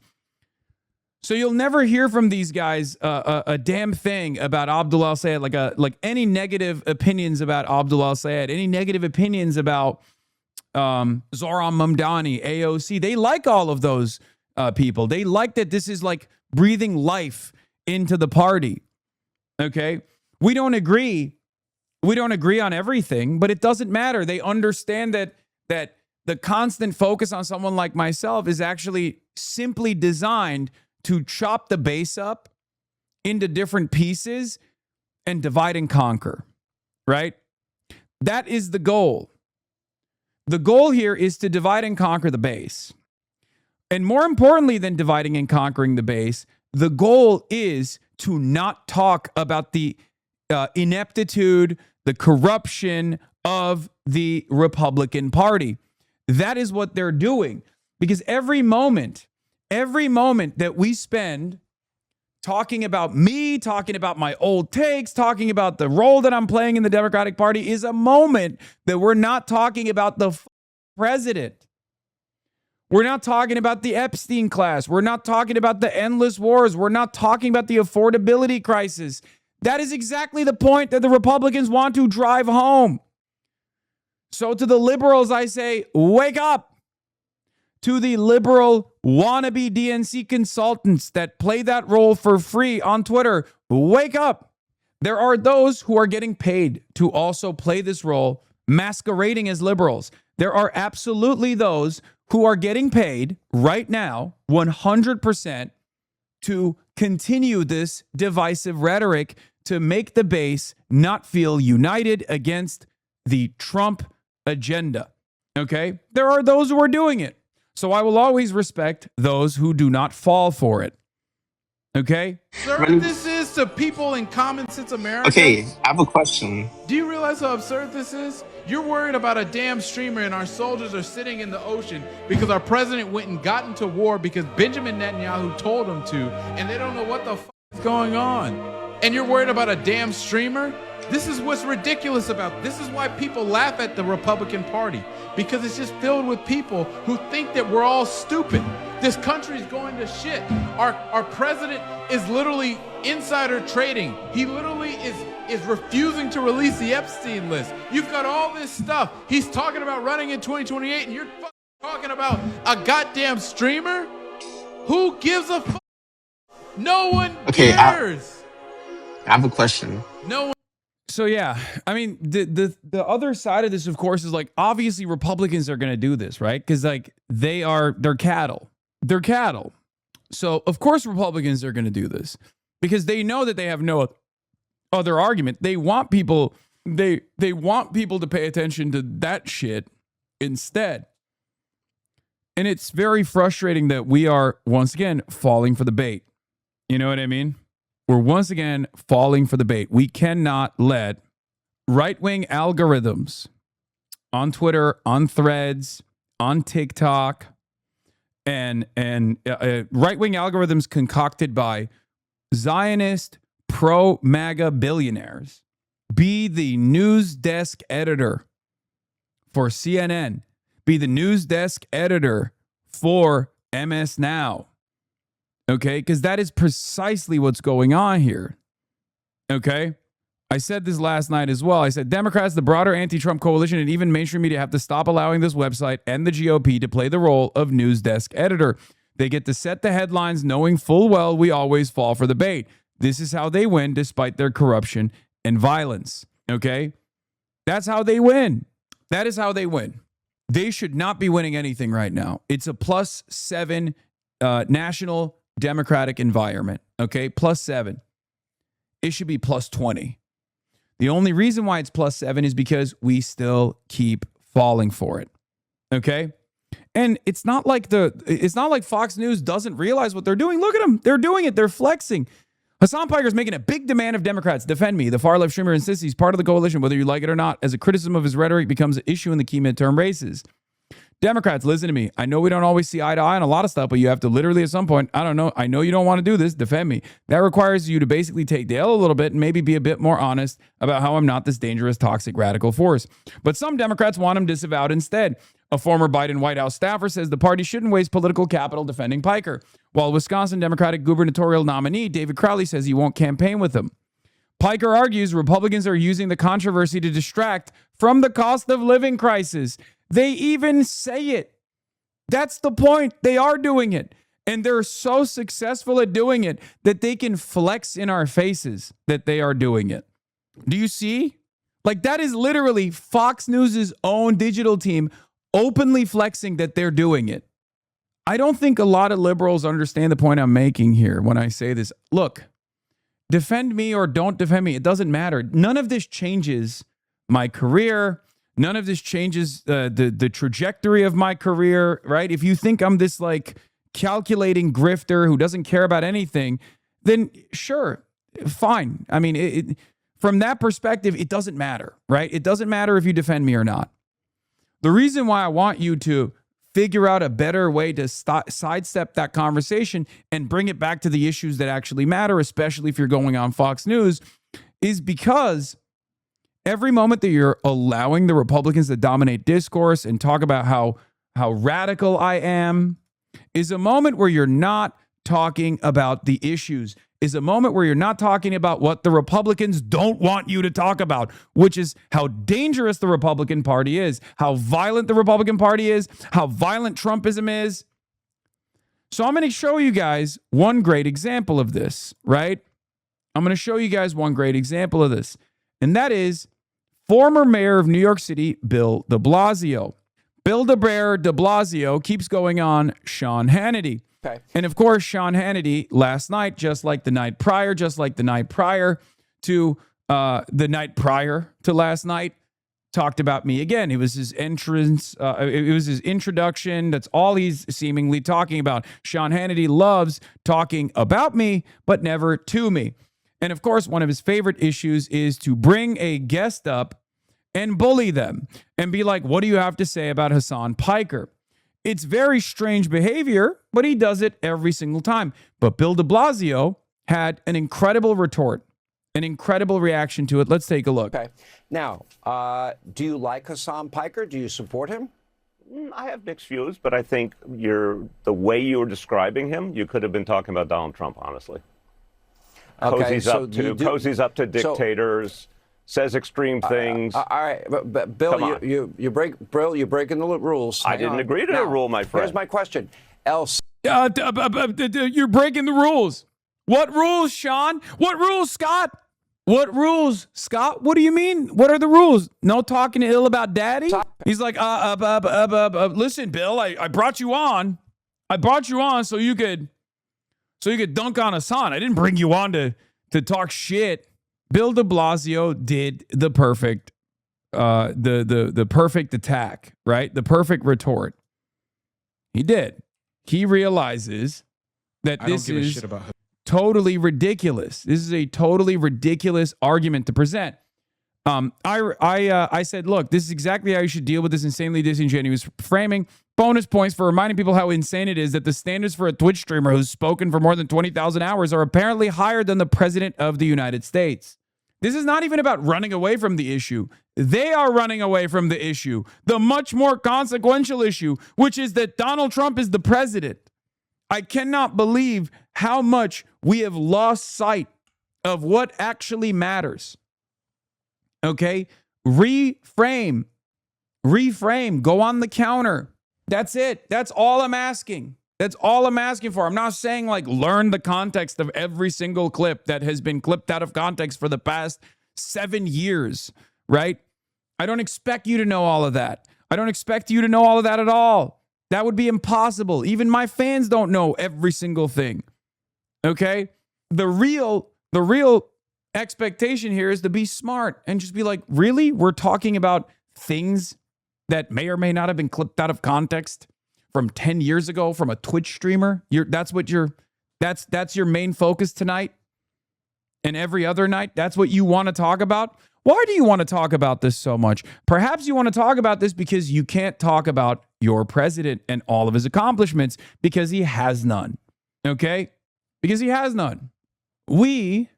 So you'll never hear from these guys a damn thing about Abdullah al-Sayed, like any negative opinions about Abdullah al-Sayed, any negative opinions about Zohran Mamdani, AOC. They like all of those people. They like that this is like breathing life into the party. Okay? We don't agree on everything, but it doesn't matter. They understand that the constant focus on someone like myself is actually simply designed to chop the base up into different pieces and divide and conquer, right? That is the goal. The goal here is to divide and conquer the base. And more importantly than dividing and conquering the base, the goal is to not talk about the ineptitude, the corruption of the Republican Party. That is what they're doing. Because every moment that we spend talking about me, talking about my old takes, talking about the role that I'm playing in the Democratic Party is a moment that we're not talking about the president. We're not talking about the Epstein class. We're not talking about the endless wars. We're not talking about the affordability crisis. That is exactly the point that the Republicans want to drive home. So to the liberals, I say, wake up. To the liberal wannabe DNC consultants that play that role for free on Twitter, wake up. There are those who are getting paid to also play this role, masquerading as liberals. There are absolutely those who are getting paid right now, 100%, to continue this divisive rhetoric to make the base not feel united against the Trump agenda. Okay? There are those who are doing it. So I will always respect those who do not fall for it. Okay? Absurd this is to people in common sense America. Okay, I have a question. Do you realize how absurd this is? You're worried about a damn streamer and our soldiers are sitting in the ocean because our president went and got into war because Benjamin Netanyahu told him to, and they don't know what the f is going on. And you're worried about a damn streamer? This is what's ridiculous about. This is why people laugh at the Republican Party, because it's just filled with people who think that we're all stupid. This country's going to shit. Our president is literally insider trading. He literally is refusing to release the Epstein list. You've got all this stuff. He's talking about running in 2028, and you're talking about a goddamn streamer? Who gives a fuck? No one cares. I have a question. No one. So yeah, I mean, the other side of this, of course, is like, obviously Republicans are going to do this, right? Because like they're cattle. They're cattle. So of course Republicans are going to do this because they know that they have no other argument. They want people, they want people to pay attention to that shit instead. And it's very frustrating that we are once again falling for the bait. You know what I mean? We're once again falling for the bait. We cannot let right-wing algorithms on Twitter, on Threads, on TikTok, and right-wing algorithms concocted by Zionist pro-MAGA billionaires be the news desk editor for CNN, be the news desk editor for MS Now. Okay, because that is precisely what's going on here. Okay, I said this last night as well. I said Democrats, the broader anti-Trump coalition, and even mainstream media have to stop allowing this website and the GOP to play the role of news desk editor. They get to set the headlines knowing full well we always fall for the bait. This is how they win despite their corruption and violence. Okay, that's how they win. That is how they win. They should not be winning anything right now. It's a +7 national Democratic environment, okay? +7. It should be +20. The only reason why it's +7 is because we still keep falling for it, okay? And it's not like Fox News doesn't realize what they're doing. Look at them. They're doing it. They're flexing. Hasan Piker is making a big demand of Democrats. Defend me. The far-left streamer insists he's part of the coalition, whether you like it or not, as a criticism of his rhetoric becomes an issue in the key midterm races. Democrats, listen to me. I know we don't always see eye to eye on a lot of stuff, but you have to literally at some point, I don't know. I know you don't want to do this. Defend me. That requires you to basically take the L a little bit and maybe be a bit more honest about how I'm not this dangerous, toxic, radical force. But some Democrats want him disavowed instead. A former Biden White House staffer says the party shouldn't waste political capital defending Piker, while Wisconsin Democratic gubernatorial nominee David Crowley says he won't campaign with him. Piker argues Republicans are using the controversy to distract from the cost of living crisis. They even say it. That's the point. They are doing it. And they're so successful at doing it that they can flex in our faces that they are doing it. Do you see? Like, that is literally Fox News' own digital team openly flexing that they're doing it. I don't think a lot of liberals understand the point I'm making here when I say this. Look, defend me or don't defend me. It doesn't matter. None of this changes my career. None of this changes the trajectory of my career, right? If you think I'm this like calculating grifter who doesn't care about anything, then sure, fine. I mean, from that perspective, it doesn't matter, right? It doesn't matter if you defend me or not. The reason why I want you to figure out a better way to sidestep that conversation and bring it back to the issues that actually matter, especially if you're going on Fox News, is because every moment that you're allowing the Republicans to dominate discourse and talk about how radical I am is a moment where you're not talking about the issues, is a moment where you're not talking about what the Republicans don't want you to talk about, which is how dangerous the Republican Party is, how violent the Republican Party is, how violent Trumpism is. So I'm going to show you guys one great example of this, right? I'm going to show you guys one great example of this, and that is former mayor of New York City, Bill de Blasio. Bill de Blasio keeps going on Sean Hannity. Okay. And of course, Sean Hannity last night, just like the night prior to last night, talked about me again. It was his entrance. It was his introduction. That's all he's seemingly talking about. Sean Hannity loves talking about me, but never to me. And of course, one of his favorite issues is to bring a guest up and bully them and be like, what do you have to say about Hasan Piker? It's very strange behavior, but he does it every single time. But Bill de Blasio had an incredible retort, an incredible reaction to it. Let's take a look. Okay. Now, do you like Hasan Piker? Do you support him? I have mixed views, but I think the way you were describing him, you could have been talking about Donald Trump, honestly. Okay, Cozy's up to dictators, says extreme things. All right, but Bill, you're breaking the rules. I didn't agree to the rule, my friend. Here's my question. You're breaking the rules. What rules, Sean? What rules, Scott? What rules, Scott? What do you mean? What are the rules? No talking ill about daddy? He's like, listen, Bill, I brought you on. I brought you on so you could dunk on Hasan. I didn't bring you on to talk shit. Bill de Blasio did the perfect the perfect attack, right? The perfect retort. He did. He realizes that this is totally ridiculous. This is a totally ridiculous argument to present. I said, look, this is exactly how you should deal with this insanely disingenuous framing. Bonus points for reminding people how insane it is that the standards for a Twitch streamer who's spoken for more than 20,000 hours are apparently higher than the President of the United States. This is not even about running away from the issue. They are running away from the issue, the much more consequential issue, which is that Donald Trump is the president. I cannot believe how much we have lost sight of what actually matters. Okay? Reframe, go on the counter. That's it. That's all I'm asking. That's all I'm asking for. I'm not saying like learn the context of every single clip that has been clipped out of context for the past 7 years, right? I don't expect you to know all of that. I don't expect you to know all of that at all. That would be impossible. Even my fans don't know every single thing. Okay? The real expectation here is to be smart and just be like, really? We're talking about things that may or may not have been clipped out of context from 10 years ago from a Twitch streamer. That's your main focus tonight and every other night. That's what you want to talk about. Why do you want to talk about this so much? Perhaps you want to talk about this because you can't talk about your president and all of his accomplishments because he has none. Okay? Because he has none. We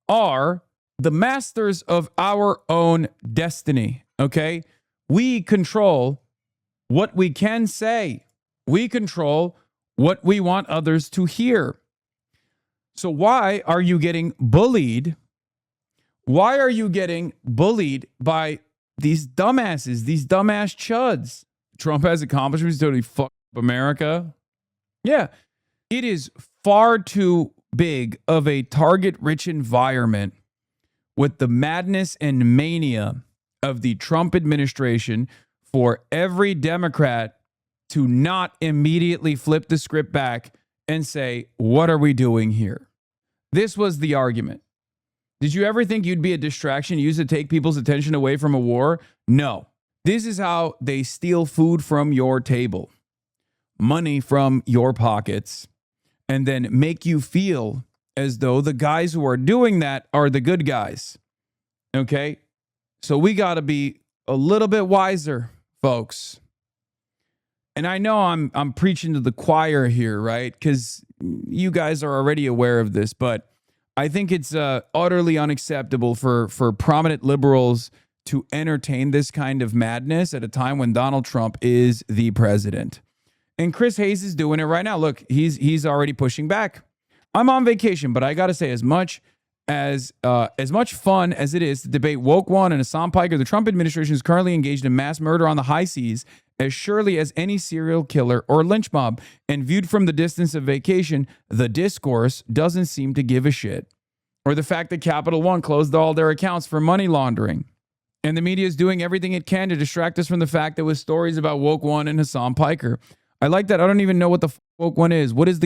are the masters of our own destiny. Okay? We control what we can say. We control what we want others to hear. So why are you getting bullied? Why are you getting bullied by these dumbasses, these dumbass chuds? Trump has accomplishments, totally fucked up America. Yeah, it is far too big of a target-rich environment with the madness and mania of the Trump administration for every Democrat to not immediately flip the script back and say, what are we doing here? This was the argument. Did you ever think you'd be a distraction used to take people's attention away from a war? No. This is how they steal food from your table, money from your pockets, and then make you feel as though the guys who are doing that are the good guys. Okay? So we got to be a little bit wiser, folks. And I know I'm preaching to the choir here, right? Because you guys are already aware of this, but I think it's utterly unacceptable for prominent liberals to entertain this kind of madness at a time when Donald Trump is the president. And Chris Hayes is doing it right now. Look, he's already pushing back. I'm on vacation, but I got to say, as much fun as it is to debate Woke One and Hasan Piker, the Trump administration is currently engaged in mass murder on the high seas as surely as any serial killer or lynch mob. And viewed from the distance of vacation, the discourse doesn't seem to give a shit. Or the fact that Capital One closed all their accounts for money laundering. And the media is doing everything it can to distract us from the fact that with stories about Woke One and Hasan Piker. I like that. I don't even know what the Woke One is. What is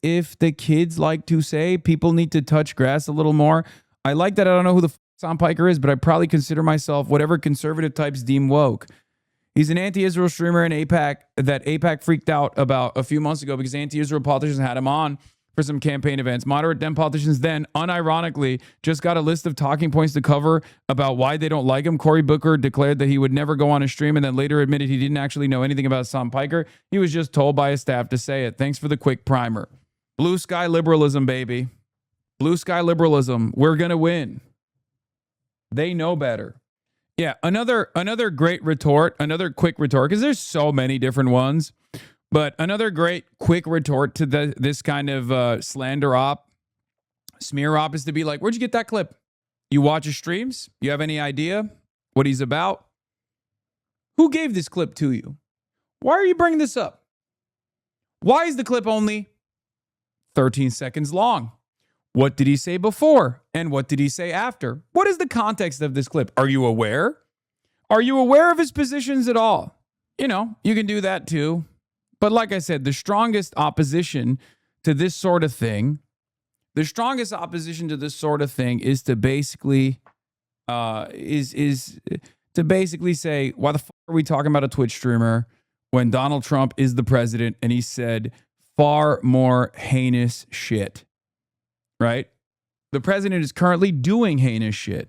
if the kids like to say people need to touch grass a little more? I like that. I don't know who the Hasan Piker is, but I probably consider myself whatever conservative types deem woke. He's an anti-Israel streamer in AIPAC that AIPAC freaked out about a few months ago because anti-Israel politicians had him on for some campaign events. Moderate Dem politicians then, unironically, just got a list of talking points to cover about why they don't like him. Cory Booker declared that he would never go on a stream and then later admitted he didn't actually know anything about Hasan Piker. He was just told by his staff to say it. Thanks for the quick primer. Blue sky liberalism, baby. Blue sky liberalism. We're going to win. They know better. Yeah, another great retort, another quick retort, because there's so many different ones. But another great quick retort to this kind of slander op, smear op is to be like, where'd you get that clip? You watch his streams? You have any idea what he's about? Who gave this clip to you? Why are you bringing this up? Why is the clip only 13 seconds long? What did he say before? And what did he say after? What is the context of this clip? Are you aware? Are you aware of his positions at all? You know, you can do that too. But like I said, the strongest opposition to this sort of thing, is to basically say, why the fuck are we talking about a Twitch streamer when Donald Trump is the president and he said far more heinous shit, right? The president is currently doing heinous shit.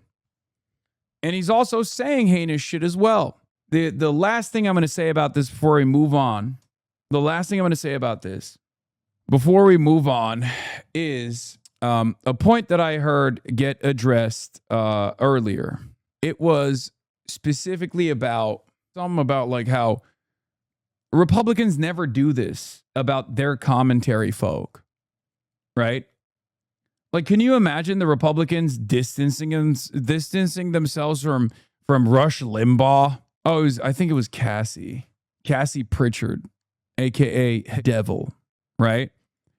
And he's also saying heinous shit as well. The last thing I'm going to say about this before we move on, is a point that I heard get addressed earlier. It was specifically about like how Republicans never do this about their commentary folk, right? Like, can you imagine the Republicans distancing themselves from Rush Limbaugh? Oh, I think it was Cassie Pritchard, aka Devil, right?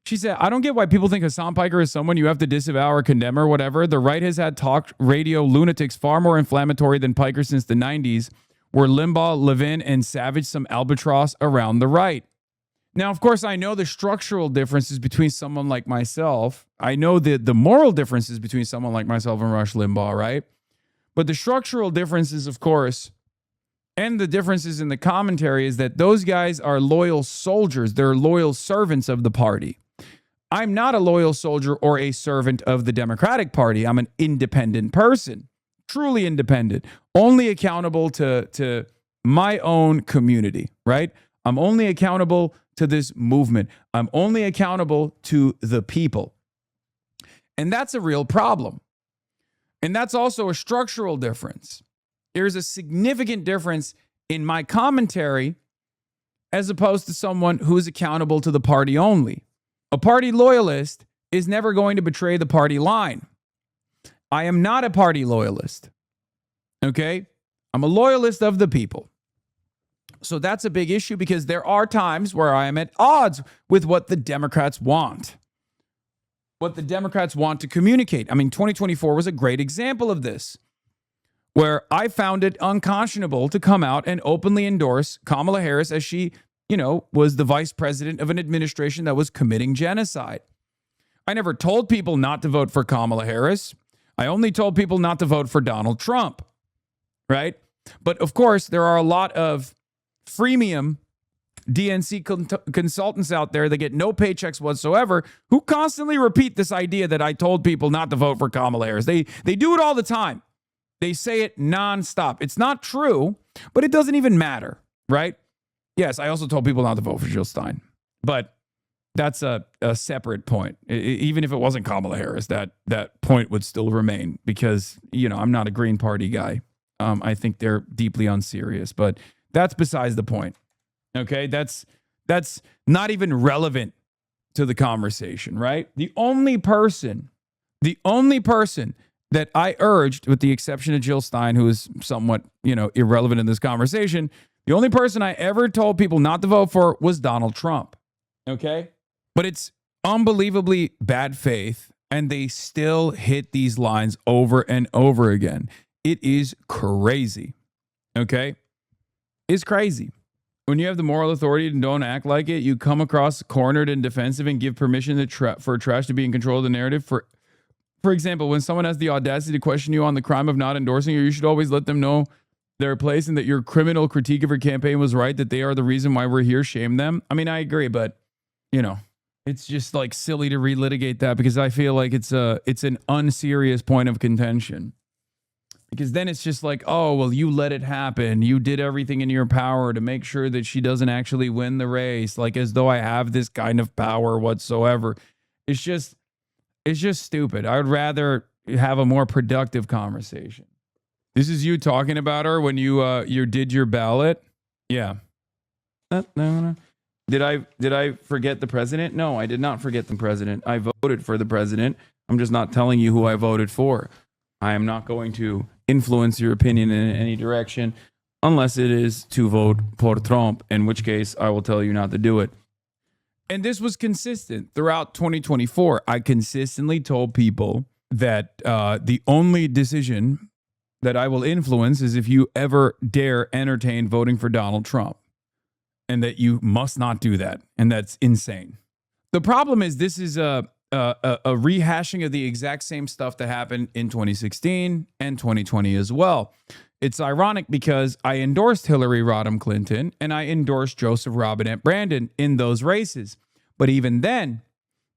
She said, I don't get why people think Hasan Piker is someone you have to disavow or condemn or whatever. The right has had talk radio lunatics far more inflammatory than Piker since the 90s, where Limbaugh, Levin, and Savage some albatross around the right. Now, of course, I know the structural differences between someone like myself. I know the moral differences between someone like myself and Rush Limbaugh, right? But the structural differences, of course, and the differences in the commentary is that those guys are loyal soldiers. They're loyal servants of the party. I'm not a loyal soldier or a servant of the Democratic Party. I'm an independent person, truly independent, only accountable to my own community, right? I'm only accountable to this movement. I'm only accountable to the people. And that's a real problem. And that's also a structural difference. There's a significant difference in my commentary as opposed to someone who is accountable to the party only. A party loyalist is never going to betray the party line. I am not a party loyalist. Okay? I'm a loyalist of the people. So that's a big issue because there are times where I am at odds with what the Democrats want. What the Democrats want to communicate. I mean, 2024 was a great example of this. where I found it unconscionable to come out and openly endorse Kamala Harris as she, was the vice president of an administration that was committing genocide. I never told people not to vote for Kamala Harris. I only told people not to vote for Donald Trump, right? But of course, there are a lot of freemium DNC consultants out there that get no paychecks whatsoever who constantly repeat this idea that I told people not to vote for Kamala Harris. They do it all the time. They say it nonstop. It's not true, but it doesn't even matter, right? Yes, I also told people not to vote for Jill Stein, but that's a separate point. Even if it wasn't Kamala Harris, that point would still remain because, I'm not a Green Party guy. I think they're deeply unserious, but that's besides the point. Okay, that's not even relevant to the conversation, right? The only person that I urged, with the exception of Jill Stein, who is somewhat, irrelevant in this conversation, the only person I ever told people not to vote for was Donald Trump. Okay? But it's unbelievably bad faith, and they still hit these lines over and over again. It is crazy. Okay? It's crazy. When you have the moral authority and don't act like it, you come across cornered and defensive and give permission for trash to be in control of the narrative. For example, when someone has the audacity to question you on the crime of not endorsing you should always let them know their place and that your criminal critique of your campaign was right, that they are the reason why we're here. Shame them. I mean, I agree, but, it's just like silly to relitigate that because I feel like it's an unserious point of contention. Because then it's just like, oh, well, you let it happen. You did everything in your power to make sure that she doesn't actually win the race, like as though I have this kind of power whatsoever. It's just stupid. I would rather have a more productive conversation. This is you talking about her when you did your ballot? Yeah. No. Did I forget the president? No, I did not forget the president. I voted for the president. I'm just not telling you who I voted for. I am not going to influence your opinion in any direction unless it is to vote for Trump, in which case I will tell you not to do it. And this was consistent throughout 2024. I consistently told people that the only decision that I will influence is if you ever dare entertain voting for Donald Trump, and that you must not do that. And that's insane. The problem is this is a rehashing of the exact same stuff that happened in 2016 and 2020 as well. It's ironic because I endorsed Hillary Rodham Clinton and I endorsed Joseph Robinette Brandon in those races. But even then,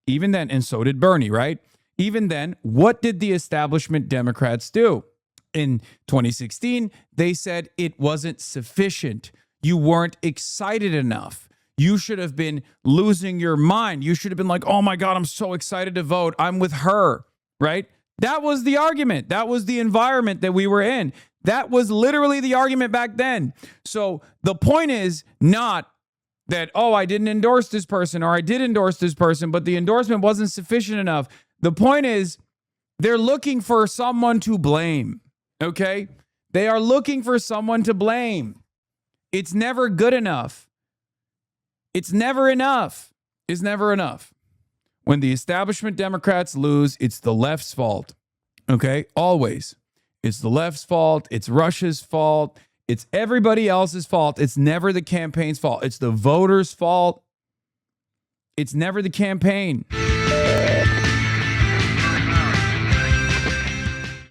and so did Bernie, right? Even then, what did the establishment Democrats do? In 2016, they said it wasn't sufficient. You weren't excited enough. You should have been losing your mind. You should have been like, oh my God, I'm so excited to vote. I'm with her, right? That was the argument. That was the environment that we were in. That was literally the argument back then. So the point is not that, oh, I didn't endorse this person or I did endorse this person, but the endorsement wasn't sufficient enough. The point is they're looking for someone to blame, okay? They are looking for someone to blame. It's never good enough. It's never enough. It's never enough. When the establishment Democrats lose, it's the left's fault. Okay? Always. It's the left's fault. It's Russia's fault. It's everybody else's fault. It's never the campaign's fault. It's the voters' fault. It's never the campaign.